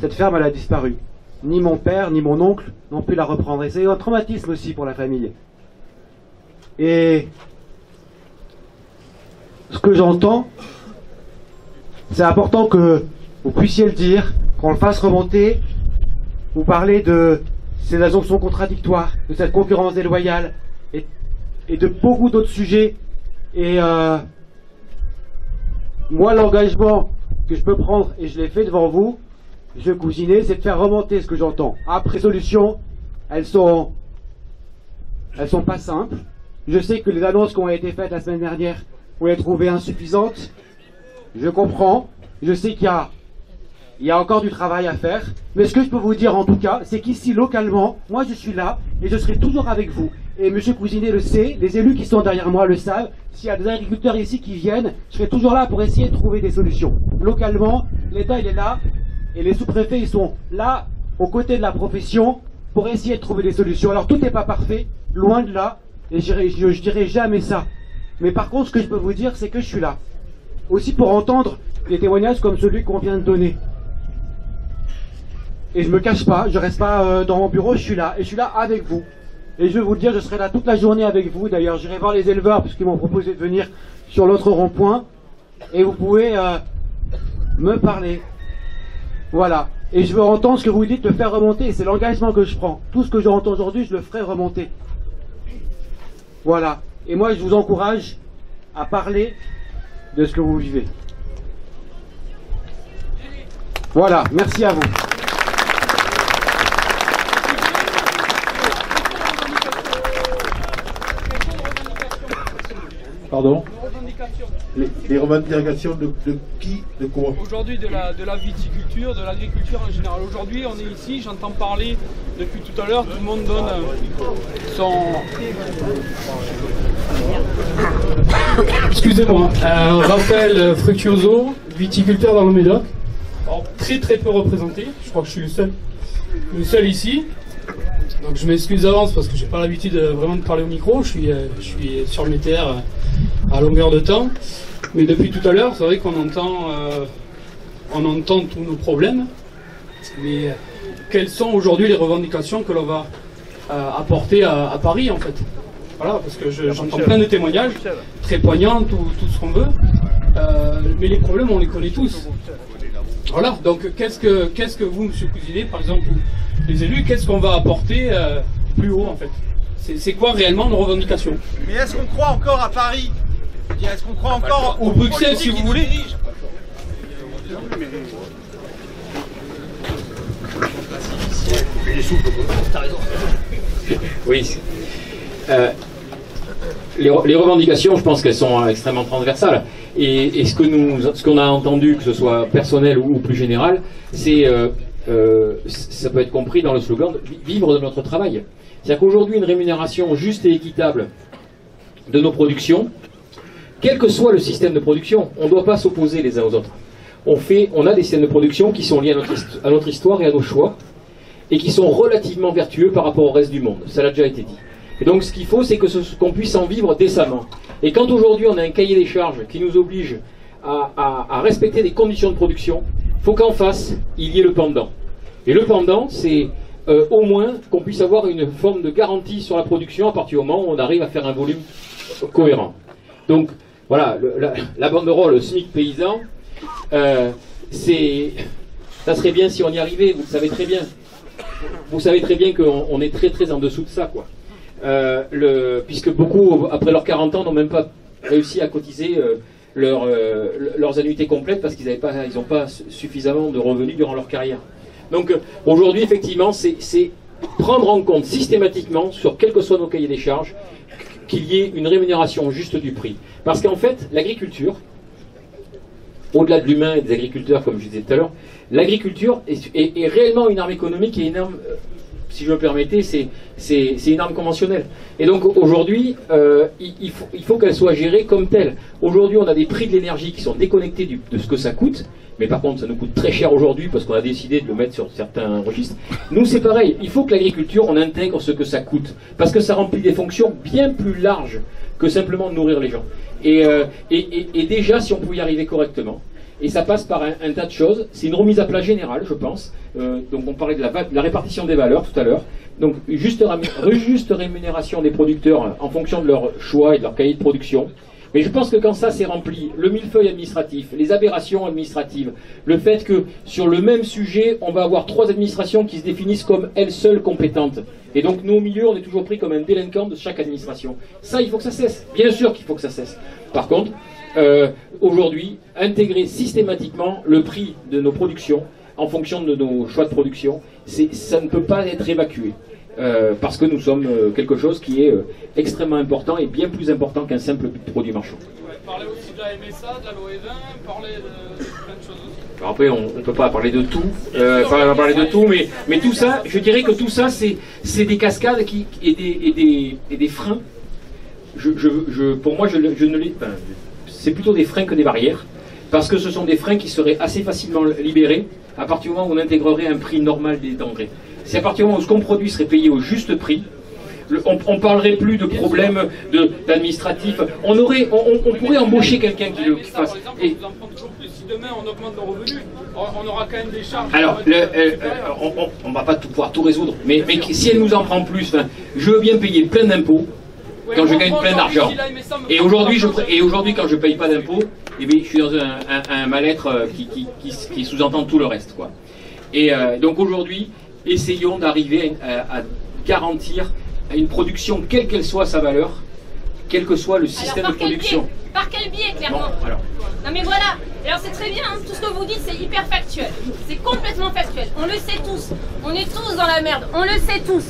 Cette ferme, elle a disparu. Ni mon père, ni mon oncle n'ont pu la reprendre. Et c'est un traumatisme aussi pour la famille. Et ce que j'entends, c'est important que vous puissiez le dire, qu'on le fasse remonter. Vous parlez de ces injonctions contradictoires, de cette concurrence déloyale, et de beaucoup d'autres sujets. Et moi, l'engagement que je peux prendre, et je l'ai fait devant vous, Monsieur Cousinet, c'est de faire remonter ce que j'entends. Après, les solutions, elles sont pas simples. Je sais que les annonces qui ont été faites la semaine dernière, vous les trouvez insuffisantes. Je comprends. Je sais qu'il y a encore du travail à faire. Mais ce que je peux vous dire en tout cas, c'est qu'ici, localement, moi je suis là et je serai toujours avec vous. Et Monsieur Cousinet le sait, les élus qui sont derrière moi le savent. S'il y a des agriculteurs ici qui viennent, je serai toujours là pour essayer de trouver des solutions. Localement, l'État il est là. Et les sous-préfets, ils sont là, aux côtés de la profession, pour essayer de trouver des solutions. Alors tout n'est pas parfait, loin de là, et je dirai jamais ça. Mais par contre, ce que je peux vous dire, c'est que je suis là. Aussi pour entendre des témoignages comme celui qu'on vient de donner. Et je me cache pas, je reste pas dans mon bureau, je suis là. Et je suis là avec vous. Et je vais vous le dire, je serai là toute la journée avec vous. D'ailleurs, j'irai voir les éleveurs, parce qu'ils m'ont proposé de venir sur l'autre rond-point. Et vous pouvez me parler. Voilà, et je veux entendre ce que vous dites, le faire remonter, et c'est l'engagement que je prends. Tout ce que j'entends aujourd'hui, je le ferai remonter. Voilà, et moi je vous encourage à parler de ce que vous vivez. Voilà, merci à vous. Pardon? Les revendications de qui? De quoi? Aujourd'hui de la viticulture, de l'agriculture en général. Aujourd'hui on est ici, j'entends parler depuis tout à l'heure, tout le monde donne son... Excusez-moi, Raphaël Fructuoso, viticulteur dans le Médoc. Alors, très peu représenté, je crois que je suis le seul ici. Donc je m'excuse d'avance parce que j'ai pas l'habitude vraiment de parler au micro, je suis sur mes terres à longueur de temps. Mais depuis tout à l'heure, c'est vrai qu'on entend tous nos problèmes. Mais quelles sont aujourd'hui les revendications que l'on va apporter à Paris en fait? Voilà, parce que j'entends plein de témoignages, très poignants, tout ce qu'on veut. Mais les problèmes, on les connaît tous. Voilà, donc qu'est-ce que vous, monsieur Cousinet, par exemple, les élus, qu'est-ce qu'on va apporter plus haut en fait? C'est quoi réellement nos revendications? Mais est-ce qu'on croit encore à Paris? Est-ce qu'on croit encore au Bruxelles, si vous voulez? Oui. Les revendications, je pense qu'elles sont extrêmement transversales. Et ce qu'on a entendu, que ce soit personnel ou plus général, c'est ça peut être compris dans le slogan « vivre de notre travail ». C'est-à-dire qu'aujourd'hui, une rémunération juste et équitable de nos productions, quel que soit le système de production, on ne doit pas s'opposer les uns aux autres. On a des systèmes de production qui sont liés à notre histoire et à nos choix, et qui sont relativement vertueux par rapport au reste du monde. Ça l'a déjà été dit. Et donc ce qu'il faut, c'est qu'on puisse en vivre décemment. Et quand aujourd'hui on a un cahier des charges qui nous oblige à respecter des conditions de production, il faut qu'en face, il y ait le pendant. Et le pendant, c'est au moins qu'on puisse avoir une forme de garantie sur la production à partir du moment où on arrive à faire un volume cohérent. Donc voilà, la banderole SMIC paysan, ça serait bien si on y arrivait, vous le savez très bien. Vous savez très bien qu'on est très en dessous de ça, quoi. Puisque beaucoup, après leurs 40 ans, n'ont même pas réussi à cotiser leurs annuités complètes parce qu'ils n'ont pas suffisamment de revenus durant leur carrière. Donc aujourd'hui, effectivement, c'est prendre en compte systématiquement, sur quels que soient nos cahiers des charges, qu'il y ait une rémunération juste du prix. Parce qu'en fait, l'agriculture, au-delà de l'humain et des agriculteurs, comme je disais tout à l'heure, l'agriculture est réellement une arme économique et une arme, si je me permettais, c'est une arme conventionnelle. Et donc aujourd'hui, il faut qu'elle soit gérée comme telle. Aujourd'hui, on a des prix de l'énergie qui sont déconnectés de ce que ça coûte, mais par contre, ça nous coûte très cher aujourd'hui parce qu'on a décidé de le mettre sur certains registres. Nous, c'est pareil. Il faut que l'agriculture, on intègre ce que ça coûte, parce que ça remplit des fonctions bien plus larges que simplement nourrir les gens. Et déjà, si on pouvait y arriver correctement, et ça passe par un tas de choses. C'est une remise à plat générale, je pense. Donc on parlait de la répartition des valeurs tout à l'heure. Donc juste rémunération des producteurs en fonction de leur choix et de leur cahier de production. Mais je pense que quand ça c'est rempli, le millefeuille administratif, les aberrations administratives, le fait que sur le même sujet, on va avoir 3 administrations qui se définissent comme elles seules compétentes. Et donc nous au milieu, on est toujours pris comme un délinquant de chaque administration. Ça, il faut que ça cesse. Bien sûr qu'il faut que ça cesse. Par contre, aujourd'hui, intégrer systématiquement le prix de nos productions en fonction de nos choix de production, ça ne peut pas être évacué. Parce que nous sommes quelque chose qui est extrêmement important et bien plus important qu'un simple produit marchand. Parler aussi de la MSA, de la LOE20, parler de plein de choses aussi. Alors après, on ne peut pas parler de tout, mais tout ça, je dirais que tout ça, c'est des cascades et des freins. Pour moi, c'est plutôt des freins que des barrières, parce que ce sont des freins qui seraient assez facilement libérés à partir du moment où on intégrerait un prix normal des denrées. C'est à partir du moment où ce qu'on produit serait payé au juste prix, on ne parlerait plus de problèmes d'administratifs. On pourrait embaucher quelqu'un qui le fasse. Par exemple, on vous en prend toujours plus. Si demain on augmente nos revenus, on aura quand même des charges. Alors, on ne va pas pouvoir tout résoudre, mais si elle nous en prend plus, je veux bien payer plein d'impôts quand je gagne plein d'argent. Et aujourd'hui, quand je ne paye pas d'impôts, eh bien, je suis dans un mal-être qui sous-entend tout le reste, quoi. Et donc aujourd'hui, essayons d'arriver à garantir une production, quelle qu'elle soit sa valeur, quel que soit le système de production. Par quel biais, clairement? Bon, alors. Non mais voilà, alors c'est très bien, hein. Tout ce que vous dites c'est hyper factuel, c'est complètement factuel, on le sait tous, on est tous dans la merde, on le sait tous.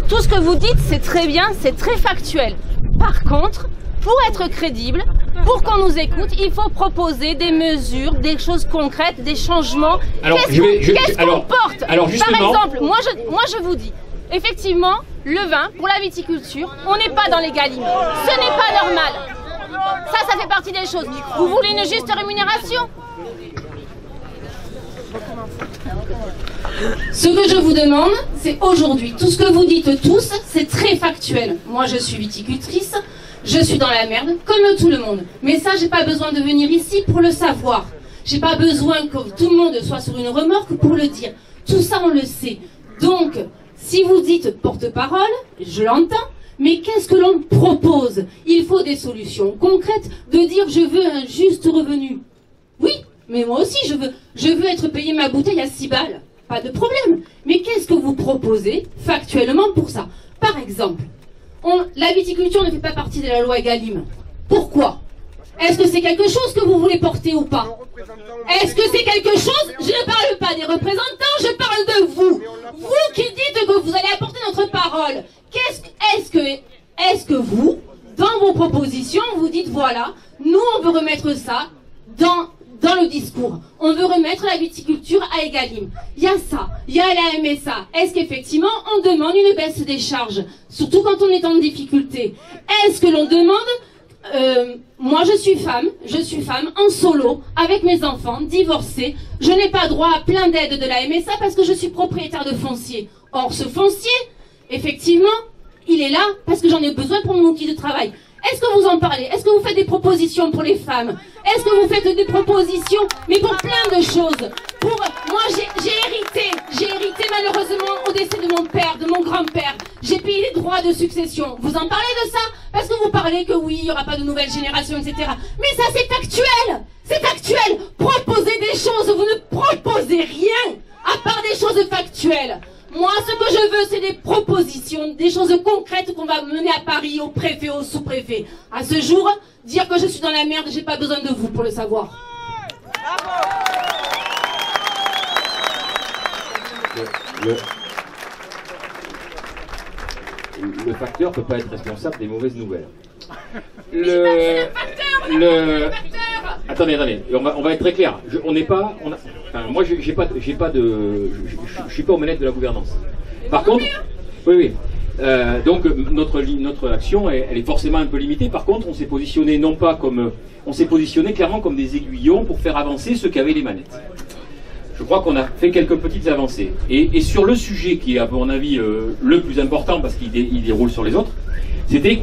Tout ce que vous dites c'est très bien, c'est très factuel. Par contre, pour être crédible, pour qu'on nous écoute, il faut proposer des mesures, des choses concrètes, des changements. Qu'est-ce qu'on porte? Alors justement, par exemple, moi je vous dis, effectivement, le vin, pour la viticulture, on n'est pas dans les galimes. Ce n'est pas normal. Ça fait partie des choses. Vous voulez une juste rémunération? Ce que je vous demande, c'est aujourd'hui, tout ce que vous dites tous, c'est très factuel. Moi, je suis viticultrice, je suis dans la merde, comme tout le monde. Mais ça, j'ai pas besoin de venir ici pour le savoir. J'ai pas besoin que tout le monde soit sur une remorque pour le dire. Tout ça, on le sait. Donc, si vous dites porte-parole, je l'entends, mais qu'est-ce que l'on propose? Il faut des solutions concrètes, de dire je veux un juste revenu. Oui, mais moi aussi je veux être payé ma bouteille à 6 balles. Pas de problème. Mais qu'est-ce que vous proposez factuellement pour ça? Par exemple, la viticulture ne fait pas partie de la loi Egalim. Pourquoi? Est-ce que c'est quelque chose que vous voulez porter ou pas? Est-ce que c'est quelque chose? Je ne parle pas des représentants, je parle de vous. Vous qui dites que vous allez apporter notre parole. Est-ce que vous, dans vos propositions, vous dites voilà, nous on veut remettre ça dans le discours. On veut remettre la viticulture à Egalim. Il y a ça, il y a la MSA. Est-ce qu'effectivement on demande une baisse des charges? Surtout quand on est en difficulté. Est-ce que l'on demande... moi je suis femme en solo, avec mes enfants, divorcée. Je n'ai pas droit à plein d'aides de la MSA parce que je suis propriétaire de foncier. Or ce foncier, effectivement, il est là parce que j'en ai besoin pour mon outil de travail. Est-ce que vous en parlez? Est-ce que vous faites des propositions pour les femmes? Est-ce que vous faites des propositions, mais pour plein de choses? Moi j'ai hérité malheureusement au décès de mon père, de mon grand-père. J'ai payé les droits de succession. Vous en parlez de ça? Parce que vous parlez que oui, il n'y aura pas de nouvelle génération, etc. Mais ça c'est factuel! C'est factuel! Proposez des choses, vous ne proposez rien à part des choses factuelles. Moi, ce que je veux, c'est des propositions, des choses concrètes qu'on va mener à Paris, au préfet, au sous-préfet. À ce jour, dire que je suis dans la merde, j'ai pas besoin de vous pour le savoir. Le facteur ne peut pas être responsable des mauvaises nouvelles. Attendez, on va être très clair. Moi, je suis pas au manette de la gouvernance. Par contre, oui. Donc notre action, elle est forcément un peu limitée. Par contre, on s'est positionné clairement comme des aiguillons pour faire avancer ceux qui avaient les manettes. Je crois qu'on a fait quelques petites avancées. Et sur le sujet qui est, à mon avis, le plus important parce qu'il déroule sur les autres, c'était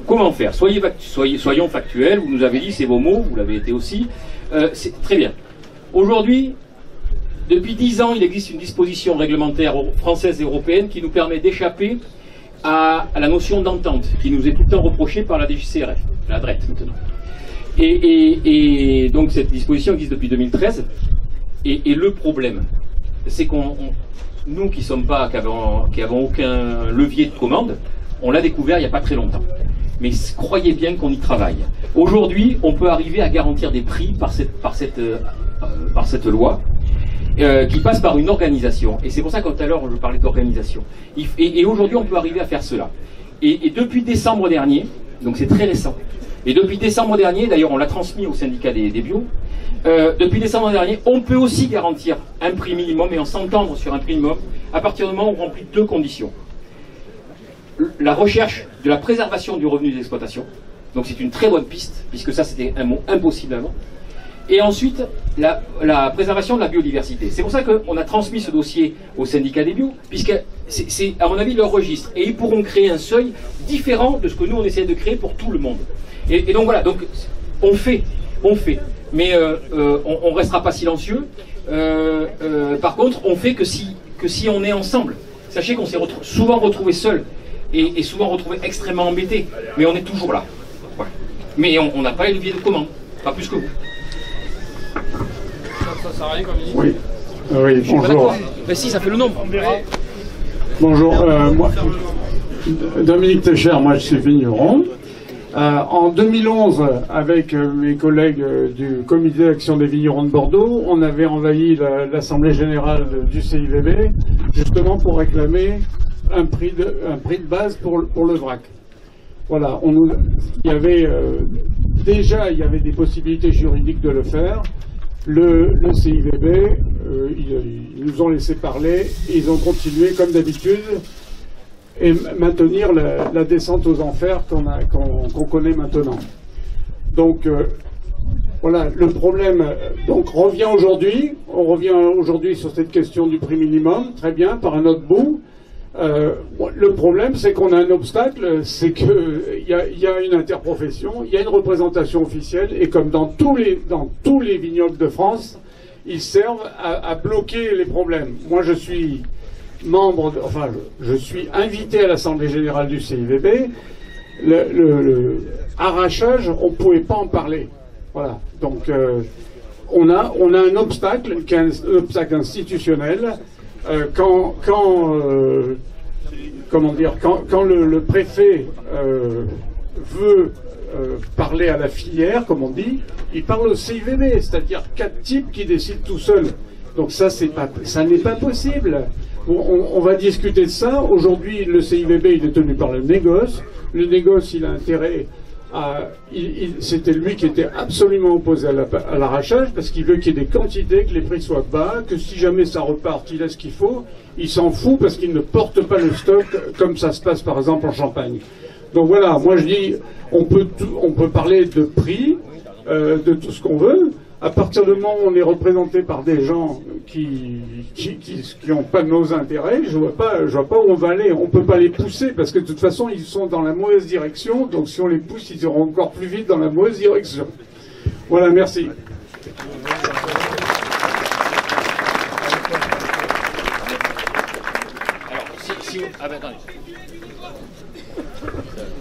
comment faire. Soyons factuels, vous nous avez dit, c'est vos mots, vous l'avez été aussi. C'est très bien. Aujourd'hui, depuis 10 ans, il existe une disposition réglementaire française et européenne qui nous permet d'échapper à la notion d'entente, qui nous est tout le temps reprochée par la DGCCRF, la DRET maintenant. Et donc cette disposition existe depuis 2013. Et le problème, c'est nous qui avons aucun levier de commande, on l'a découvert il n'y a pas très longtemps. Mais croyez bien qu'on y travaille. Aujourd'hui, on peut arriver à garantir des prix par cette loi qui passe par une organisation. Et c'est pour ça que tout à l'heure je parlais d'organisation. Et aujourd'hui, on peut arriver à faire cela. Et depuis décembre dernier, donc c'est très récent, et depuis décembre dernier, d'ailleurs on l'a transmis au syndicat des bio, depuis décembre dernier, on peut aussi garantir un prix minimum et on s'entendre sur un prix minimum à partir du moment où on remplit 2 conditions. La recherche de la préservation du revenu d'exploitation, donc c'est une très bonne piste, puisque ça c'était un mot impossible avant. Et ensuite, la préservation de la biodiversité. C'est pour ça qu'on a transmis ce dossier au syndicat des bio, puisque c'est à mon avis leur registre. Et ils pourront créer un seuil différent de ce que nous on essaie de créer pour tout le monde. Et donc voilà, donc on fait. Mais on ne restera pas silencieux. Par contre, on fait que si on est ensemble. Sachez qu'on s'est souvent retrouvés seuls et souvent retrouvés extrêmement embêtés. Mais on est toujours là. Voilà. Mais on n'a pas les leviers de commande, pas plus que vous. Ça sert à rien comme il dit. Oui, bonjour. Ben si, ça fait le nombre. Bonjour, moi, Dominique Técher, moi je suis vigneron. En 2011, avec mes collègues du comité d'action des vignerons de Bordeaux, on avait envahi l'Assemblée générale du CIVB, justement pour réclamer un prix de base pour le vrac. Voilà, il y avait des possibilités juridiques de le faire. Le CIVB, ils nous ont laissé parler, et ils ont continué comme d'habitude et maintenir la descente aux enfers qu'on connaît maintenant. Donc voilà, le problème revient aujourd'hui. On revient aujourd'hui sur cette question du prix minimum, très bien, par un autre bout. Le problème, c'est qu'on a un obstacle, c'est qu'il y a une interprofession, il y a une représentation officielle, et comme dans tous les vignobles de France, ils servent à bloquer les problèmes. Moi, je suis je suis invité à l'Assemblée générale du CIVB. Le arrachage, on ne pouvait pas en parler. Voilà. Donc, on a un obstacle, qui est un obstacle institutionnel. Quand le préfet veut parler à la filière, comme on dit, il parle au CIVB, c'est-à-dire 4 types qui décident tout seuls. Donc ça n'est pas possible. On va discuter de ça. Aujourd'hui, le CIVB, il est tenu par le négoce. Le négoce, il a intérêt à... C'était lui qui était absolument opposé à l'arrachage, parce qu'il veut qu'il y ait des quantités, que les prix soient bas, que si jamais ça repart, il a ce qu'il faut. Il s'en fout parce qu'il ne porte pas le stock, comme ça se passe par exemple en Champagne. Donc voilà, moi je dis, on peut parler de prix, de tout ce qu'on veut. À partir du moment où on est représenté par des gens qui n'ont pas nos intérêts, je vois pas où on va aller. On peut pas les pousser parce que de toute façon ils sont dans la mauvaise direction. Donc si on les pousse, ils iront encore plus vite dans la mauvaise direction. Voilà, merci.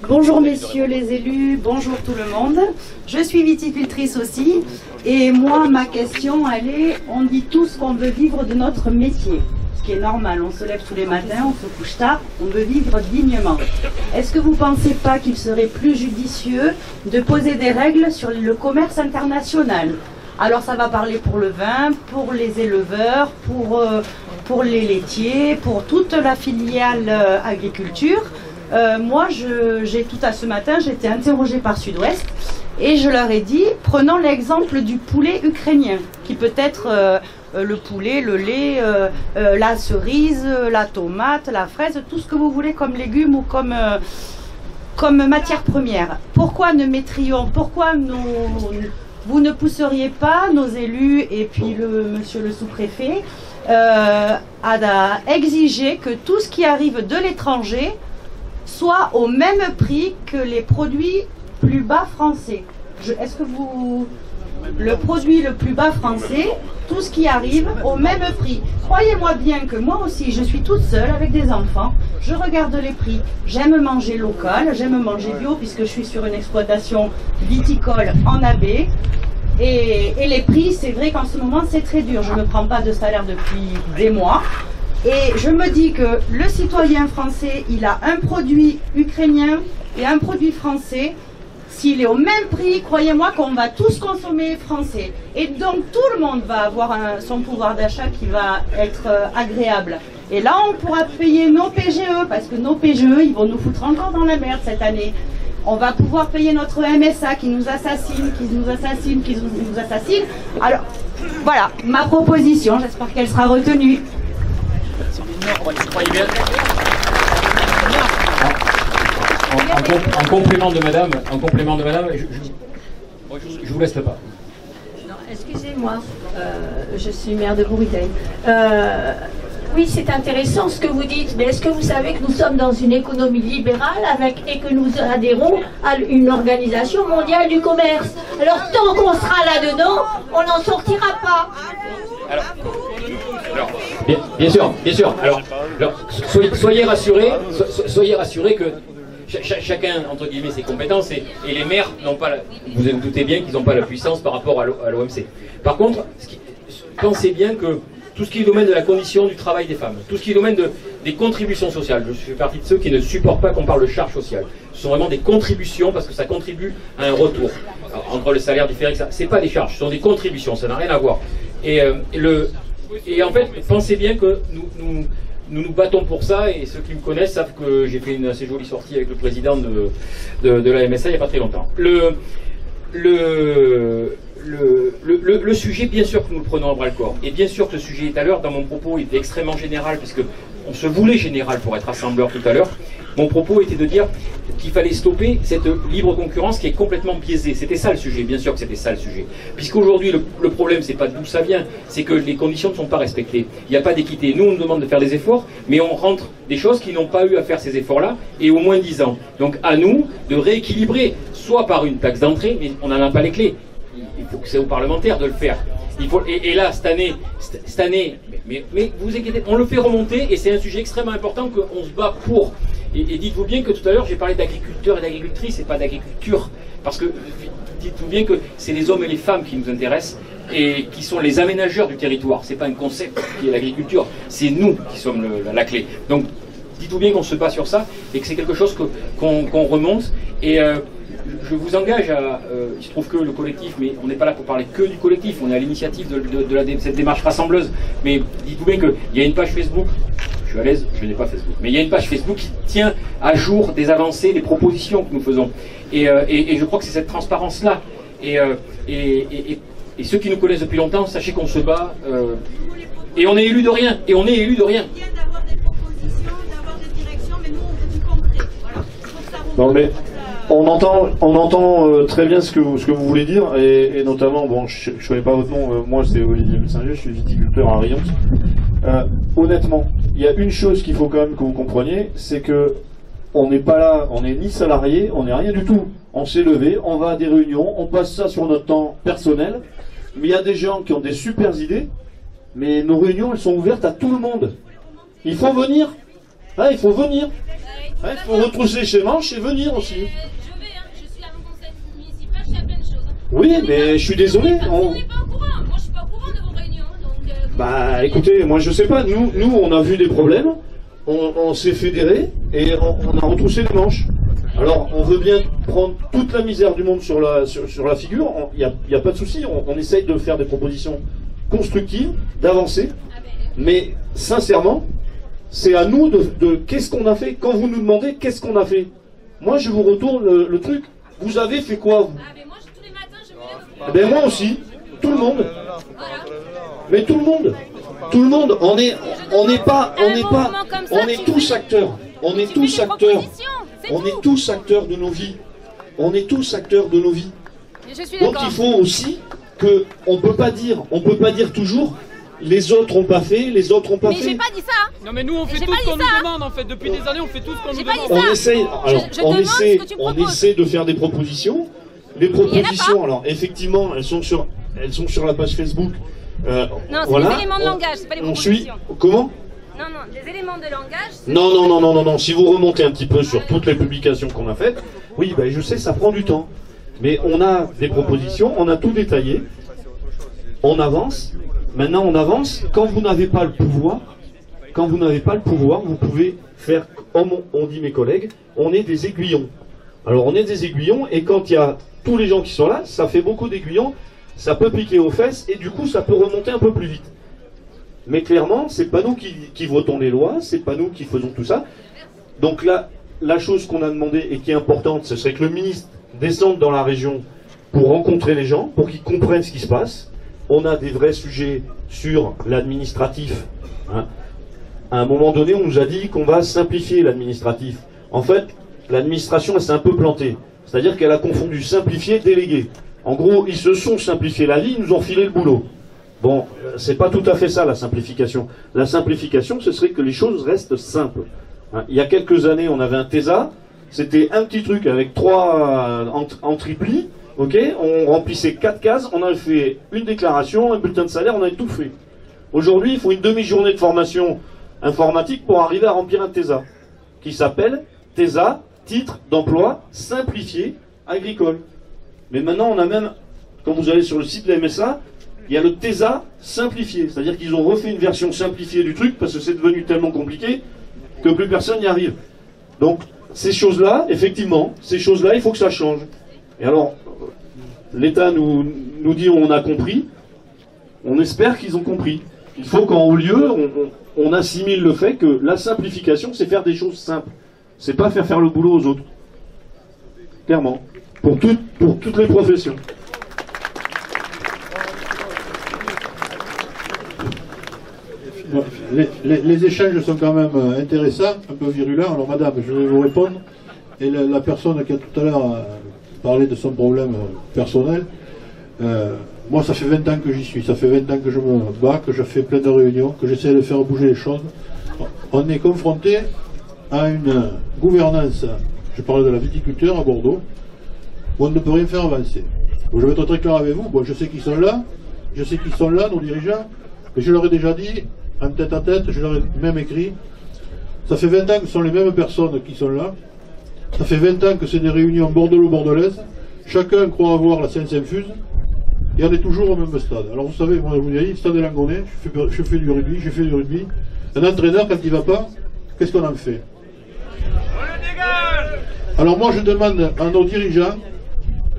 Bonjour messieurs les élus, bonjour tout le monde. Je suis viticultrice aussi et moi ma question elle est, on dit tous qu'on veut vivre de notre métier, ce qui est normal, on se lève tous les matins, on se couche tard, on veut vivre dignement. Est-ce que vous ne pensez pas qu'il serait plus judicieux de poser des règles sur le commerce international? Alors ça va parler pour le vin, pour les éleveurs, pour les laitiers, pour toute la filiale agriculture. Moi, tout à ce matin, j'ai été interrogée par Sud-Ouest et je leur ai dit, prenons l'exemple du poulet ukrainien, qui peut être le poulet, le lait, la cerise, la tomate, la fraise, tout ce que vous voulez comme légumes ou comme matière première. Pourquoi vous ne pousseriez pas nos élus et puis monsieur le sous-préfet à exiger que tout ce qui arrive de l'étranger soit au même prix que les produits plus bas français. Est-ce que le produit le plus bas français, tout ce qui arrive au même prix? Croyez-moi bien que moi aussi, je suis toute seule avec des enfants, je regarde les prix. J'aime manger local, j'aime manger bio puisque je suis sur une exploitation viticole en AB. Et les prix, c'est vrai qu'en ce moment, c'est très dur. Je ne prends pas de salaire depuis des mois. Et je me dis que le citoyen français, il a un produit ukrainien et un produit français. S'il est au même prix, croyez-moi qu'on va tous consommer français. Et donc tout le monde va avoir son pouvoir d'achat qui va être agréable. Et là, on pourra payer nos PGE, parce que nos PGE, ils vont nous foutre encore dans la merde cette année. On va pouvoir payer notre MSA qui nous assassine, qui nous assassine, qui nous assassine. Alors, voilà, ma proposition, j'espère qu'elle sera retenue. En complément de madame, je vous laisse le pas. Non, excusez-moi, je suis maire de Bouritaille. Oui, c'est intéressant ce que vous dites, mais est-ce que vous savez que nous sommes dans une économie libérale et que nous adhérons à une organisation mondiale du commerce? Alors tant qu'on sera là-dedans, on n'en sortira pas. Alors, bien sûr. Alors soyez rassurés que chacun, entre guillemets, ses compétences et les maires n'ont pas, vous vous doutez bien qu'ils n'ont pas la puissance par rapport à l'OMC. Par contre, pensez bien que tout ce qui est domaine de la condition du travail des femmes, tout ce qui est domaine des contributions sociales. Je fais partie de ceux qui ne supportent pas qu'on parle de charges sociales. Ce sont vraiment des contributions parce que ça contribue à un retour. Alors, entre le salaire différé, c'est pas des charges, ce sont des contributions, ça n'a rien à voir. Et en fait, pensez bien que nous nous battons pour ça, et ceux qui me connaissent savent que j'ai fait une assez jolie sortie avec le président de la MSA il n'y a pas très longtemps. Le sujet, bien sûr que nous le prenons à bras-le-corps, et bien sûr que ce sujet, tout à l'heure, dans mon propos, était extrêmement général, parce qu'on se voulait général pour être rassembleur tout à l'heure. Mon propos était de dire qu'il fallait stopper cette libre concurrence qui est complètement biaisée. C'était ça le sujet, bien sûr que c'était ça le sujet. Puisqu'aujourd'hui, le problème, c'est pas d'où ça vient, c'est que les conditions ne sont pas respectées. Il n'y a pas d'équité. Nous, on nous demande de faire des efforts, mais on rentre des choses qui n'ont pas eu à faire ces efforts-là, et au moins 10 ans. Donc à nous de rééquilibrer, soit par une taxe d'entrée, mais on n'en a pas les clés. Il faut que c'est aux parlementaires de le faire. Et là, cette année, mais vous inquiétez, on le fait remonter, et c'est un sujet extrêmement important qu'on se bat pour. Et dites-vous bien que tout à l'heure, j'ai parlé d'agriculteurs et d'agricultrices, et pas d'agriculture. Parce que dites-vous bien que c'est les hommes et les femmes qui nous intéressent, et qui sont les aménageurs du territoire. C'est pas un concept qui est l'agriculture, c'est nous qui sommes la clé. Donc, dites-vous bien qu'on se bat sur ça, et que c'est quelque chose qu'on remonte. Et je vous engage à... il se trouve que le collectif, mais on n'est pas là pour parler que du collectif, on est à l'initiative de cette démarche rassembleuse. Mais dites-vous bien qu'il y a une page Facebook, je suis à l'aise, je n'ai pas Facebook, mais il y a une page Facebook qui tient à jour des avancées, des propositions que nous faisons. Et je crois que c'est cette transparence-là. Et ceux qui nous connaissent depuis longtemps, sachez qu'on se bat, et on est élu de rien, et on est élu de rien. Non mais on entend très bien ce que vous voulez dire, et notamment, bon, je ne connais pas votre nom, moi c'est Olivier Messinger, je suis viticulteur à Rions. Honnêtement, il y a une chose qu'il faut quand même que vous compreniez, c'est que on n'est pas là, on n'est ni salarié, on n'est rien du tout. On s'est levé, on va à des réunions, on passe ça sur notre temps personnel, mais il y a des gens qui ont des super idées, mais nos réunions, elles sont ouvertes à tout le monde. Il faut venir, il faut venir. Il faut retrousser ses manches et venir aussi. Je suis à mon conseil municipal, je fais plein de choses. Oui, mais je suis désolé. On n'est pas au courant. Moi, je suis pas au courant de vos réunions. Donc, bah, écoutez, moi, je sais pas. Nous, on a vu des problèmes. On s'est fédérés et on a retroussé les manches. Alors, on veut bien prendre toute la misère du monde sur la figure. Il n'y a pas de souci. On essaye de faire des propositions constructives, d'avancer. Mais, sincèrement, c'est à nous de qu'est-ce qu'on a fait. Quand vous nous demandez qu'est-ce qu'on a fait, moi je vous retourne le truc. Vous avez fait quoi, vous? moi, tous les matins, je me lève. Eh ben moi aussi, tout le monde. Mais tout le monde. Tout le monde. On est tous acteurs. On est tous acteurs. On est tous acteurs de nos vies. On est tous acteurs de nos vies. Donc il faut aussi que on peut pas dire toujours. Les autres n'ont pas fait, les autres n'ont pas fait. Mais j'ai pas dit ça. Non mais nous on fait tout ce qu'on nous demande en fait. Depuis des années on fait tout ce qu'on nous demande. On essaye, alors, on essaie de faire des propositions. Les propositions, alors effectivement, elles sont sur la page Facebook. Non, c'est voilà. des éléments de langage, c'est pas des propositions. Comment? Non, des éléments de langage. Non. Si vous remontez un petit peu sur toutes les publications qu'on a faites, oui, ben je sais, ça prend du temps. Mais on a des propositions, on a tout détaillé. On avance. Maintenant, on avance. Quand vous n'avez pas le pouvoir, vous pouvez faire, comme on dit mes collègues, on est des aiguillons. Alors, on est des aiguillons, et quand il y a tous les gens qui sont là, ça fait beaucoup d'aiguillons, ça peut piquer aux fesses, et du coup, ça peut remonter un peu plus vite. Mais clairement, c'est pas nous qui votons les lois, c'est pas nous qui faisons tout ça. Donc là, la chose qu'on a demandé, et qui est importante, ce serait que le ministre descende dans la région pour rencontrer les gens, pour qu'ils comprennent ce qui se passe. On a des vrais sujets sur l'administratif. Hein. À un moment donné, on nous a dit qu'on va simplifier l'administratif. En fait, l'administration, elle s'est un peu plantée. C'est-à-dire qu'elle a confondu simplifier et déléguer. En gros, ils se sont simplifiés la vie, ils nous ont filé le boulot. Bon, c'est pas tout à fait ça, la simplification. La simplification, ce serait que les choses restent simples. Hein. Il y a quelques années, on avait un TESA. C'était un petit truc avec 3 en tripli. Ok, on remplissait 4 cases, on avait fait une déclaration, un bulletin de salaire, on avait tout fait. Aujourd'hui, il faut une demi-journée de formation informatique pour arriver à remplir un TESA, qui s'appelle TESA, titre d'emploi simplifié agricole. Mais maintenant, on a même, quand vous allez sur le site de la MSA, il y a le TESA simplifié, c'est-à-dire qu'ils ont refait une version simplifiée du truc, parce que c'est devenu tellement compliqué, que plus personne n'y arrive. Donc, ces choses-là, effectivement, ces choses-là, il faut que ça change. Et alors, l'État nous dit on a compris, on espère qu'ils ont compris. Il faut qu'en haut lieu, on assimile le fait que la simplification, c'est faire des choses simples. C'est pas faire le boulot aux autres. Clairement. Pour toutes les professions. Les échanges sont quand même intéressants, un peu virulents. Alors madame, je vais vous répondre. Et la personne qui a tout à l'heure parlé de son problème personnel, moi ça fait 20 ans que j'y suis, ça fait 20 ans que je me bats, que je fais plein de réunions, que j'essaie de faire bouger les choses. On est confronté à une gouvernance, je parle de la viticulture à Bordeaux, où on ne peut rien faire avancer. Donc, je vais être très clair avec vous, bon, je sais qu'ils sont là, nos dirigeants, mais je leur ai déjà dit, en tête à tête, je leur ai même écrit, ça fait 20 ans que ce sont les mêmes personnes qui sont là, ça fait 20 ans que c'est des réunions bordelot-bordelaises, chacun croit avoir la science infuse, et on est toujours au même stade. Alors vous savez, moi je vous dis, stade de Langonnet, je fais du rugby, un entraîneur quand il ne va pas, qu'est-ce qu'on en fait? Alors moi je demande à nos dirigeants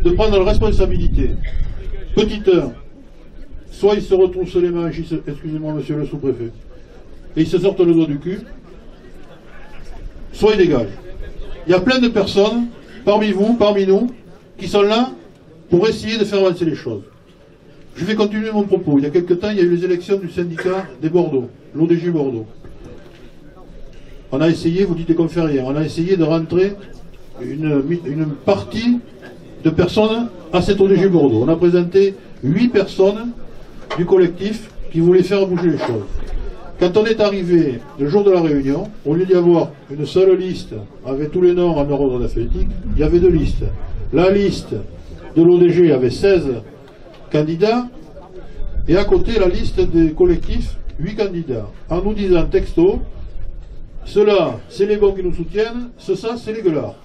de prendre la responsabilité. Petite heure, soit ils se retroussent les manches, excusez-moi monsieur le sous-préfet, et ils se sortent le doigt du cul, soit ils dégagent. Il y a plein de personnes, parmi vous, parmi nous, qui sont là pour essayer de faire avancer les choses. Je vais continuer mon propos. Il y a quelque temps, il y a eu les élections du syndicat des Bordeaux, l'ODG Bordeaux. On a essayé, vous dites qu'on fait rien, on a essayé de rentrer une partie de personnes à cette ODG Bordeaux. On a présenté 8 personnes du collectif qui voulaient faire bouger les choses. Quand on est arrivé le jour de la réunion, au lieu d'y avoir une seule liste avec tous les noms en ordre alphabétique, il y avait 2 listes. La liste de l'ODG avait 16 candidats et à côté la liste des collectifs, 8 candidats. En nous disant texto, ceux-là, c'est les bons qui nous soutiennent, ceux-là, c'est les gueulards.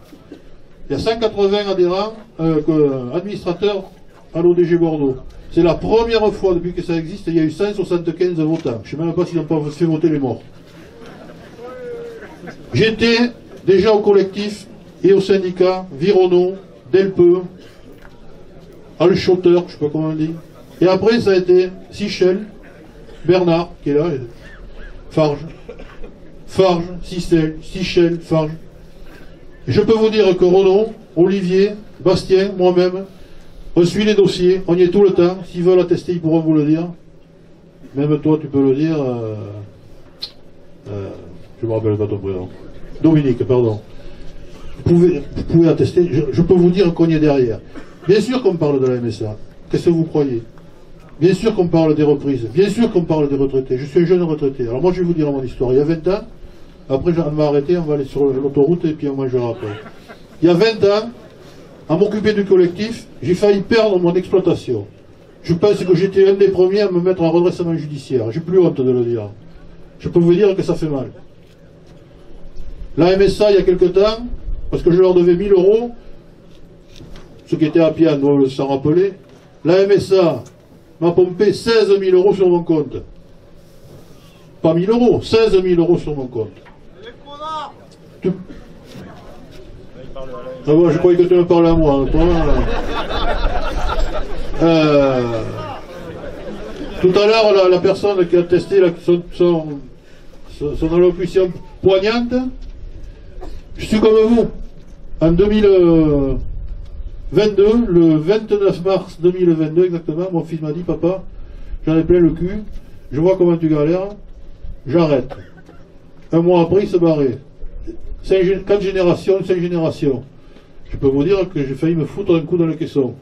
Il y a 180 adhérents, administrateurs à l'ODG Bordeaux. C'est la première fois depuis que ça existe, il y a eu 175 votants. Je ne sais même pas s'ils n'ont pas fait voter les morts. J'étais déjà au collectif et au syndicat Vironneau, Delpeux, Alchotter, je ne sais pas comment on dit. Et après, ça a été Sichel, Bernard, qui est là, Farge, Sichel, Farge. Je peux vous dire que Renaud, Olivier, Bastien, moi-même, on suit les dossiers, on y est tout le temps. S'ils veulent attester, ils pourront vous le dire. Même toi, tu peux le dire. Je me rappelle pas ton prénom. Dominique, pardon. Vous pouvez attester. Je peux vous dire qu'on y est derrière. Bien sûr qu'on parle de la MSA. Qu'est-ce que vous croyez? Bien sûr qu'on parle des reprises. Bien sûr qu'on parle des retraités. Je suis un jeune retraité. Alors moi, je vais vous dire mon histoire. Il y a 20 ans, après, on va arrêter, on va aller sur l'autoroute et puis on mangera après. Il y a 20 ans, à m'occuper du collectif, j'ai failli perdre mon exploitation. Je pense que j'étais un des premiers à me mettre en redressement judiciaire. J'ai plus honte de le dire. Je peux vous dire que ça fait mal. La MSA, il y a quelque temps, parce que je leur devais 1000 €, ceux qui étaient à Pian doivent s'en rappeler, la MSA m'a pompé 16 000 € sur mon compte. Pas 1000 €, 16 000 € sur mon compte. Ah bon, je croyais que tu me parlais à moi. Toi, tout à l'heure, la personne qui a testé son allocution poignante, je suis comme vous. En 2022, le 29 mars 2022 exactement, mon fils m'a dit, papa, j'en ai plein le cul, je vois comment tu galères, j'arrête. Un mois après, il se barrait. 4 générations, 5 générations. Je peux vous dire que j'ai failli me foutre un coup dans le caisson.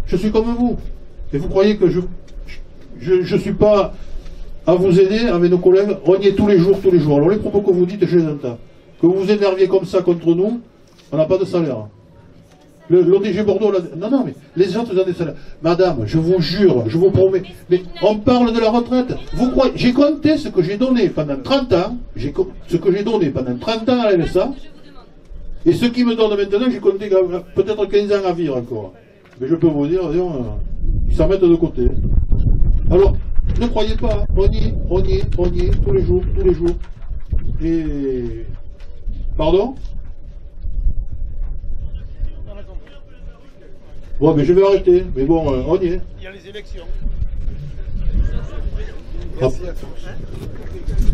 Je suis comme vous. Et vous croyez que je ne suis pas à vous aider avec nos collègues? On y est tous les jours. Alors les propos que vous dites, je les entends. Que vous vous énerviez comme ça contre nous, on n'a pas de salaire. L'ODG Bordeaux, non, mais les autres ont des salaires. Madame, je vous jure, je vous promets, mais on parle de la retraite. Vous croyez, j'ai compté ce que j'ai donné pendant 30 ans, à la MSA, et ce qui me donne maintenant, j'ai compté peut-être 15 ans à vivre encore. Mais je peux vous dire, ils s'en mettent de côté. Alors, ne croyez pas, on y est, tous les jours. Et... Pardon? Bon, mais je vais arrêter. Mais bon, on y est. Il y a les élections.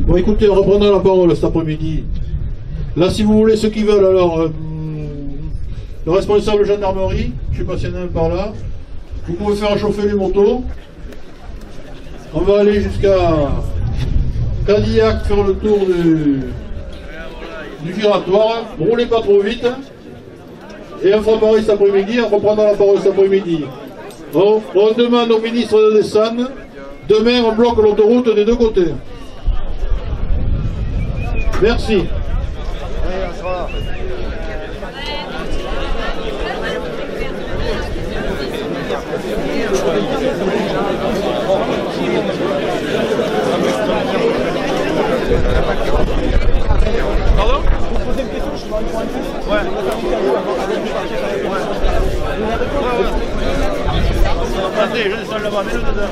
Bon, écoutez, on reprendra la parole cet après-midi. Là, si vous voulez, ceux qui veulent, alors, le responsable gendarmerie, je sais pas s'il y en a un par là, vous pouvez faire chauffer les motos. On va aller jusqu'à Cadillac, faire le tour du giratoire. Roulez pas trop vite. Et on fera pareil cet après-midi, on reprendra la parole cet après-midi. On demande au ministre de descendre. Demain, on bloque l'autoroute des deux côtés. Merci. Pardon? Vous posez une question, je vais ouais. Attendez, je descends là-bas, mets-le dedans.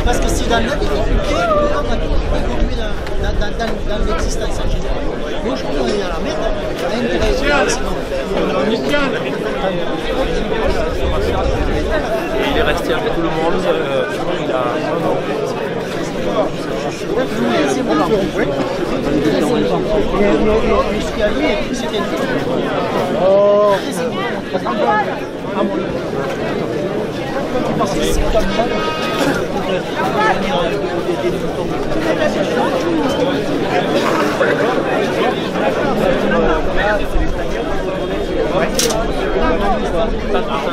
Parce que si dans le navire est compliqué, on a évolué dans l'existence en général. Moi je trouve qu'on est dans la merde. Il est resté avec tout le monde. Il a... C'est bon. L'escalier, c'était une... Oh.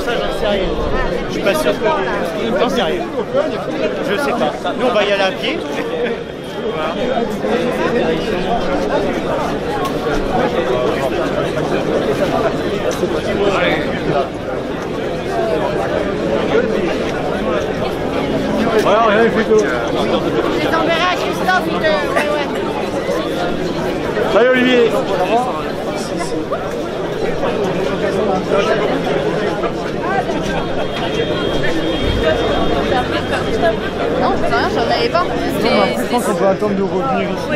Ça, j'en sais rien. Je suis pas sûr que... J'en sais rien. Je sais pas. Nous, on va y aller à pied. Voilà, rien, il fait tout. Je les enverrai à Christophe, il ouais. Salut Olivier. Non, c'est rien, j'en avais pas. Je pense qu'on peut attendre de revenir ici.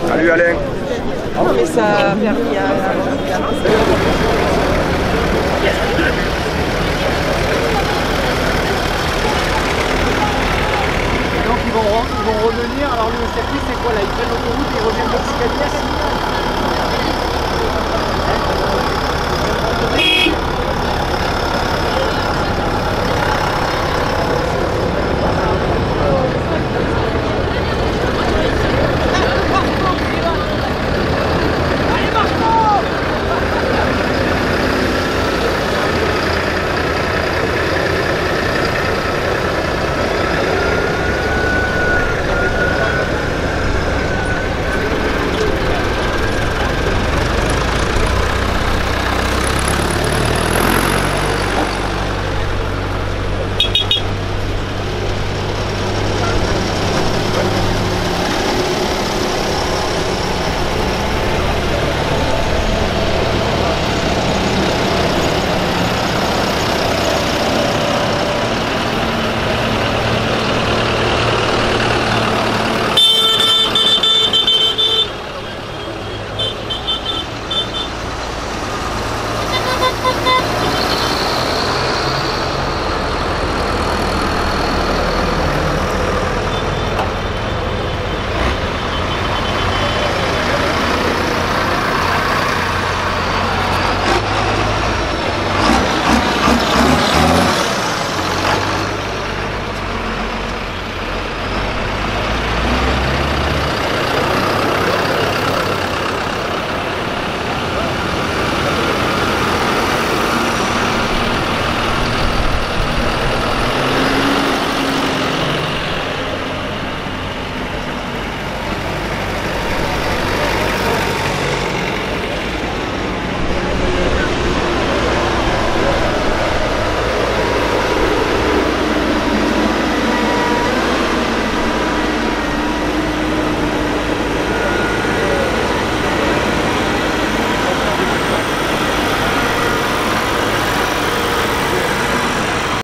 Salut Alain. Non mais ça a permis à... Donc ils vont revenir, alors le circuit c'est quoi là? Ils prennent l'autoroute et ils reviennent de Cadillac.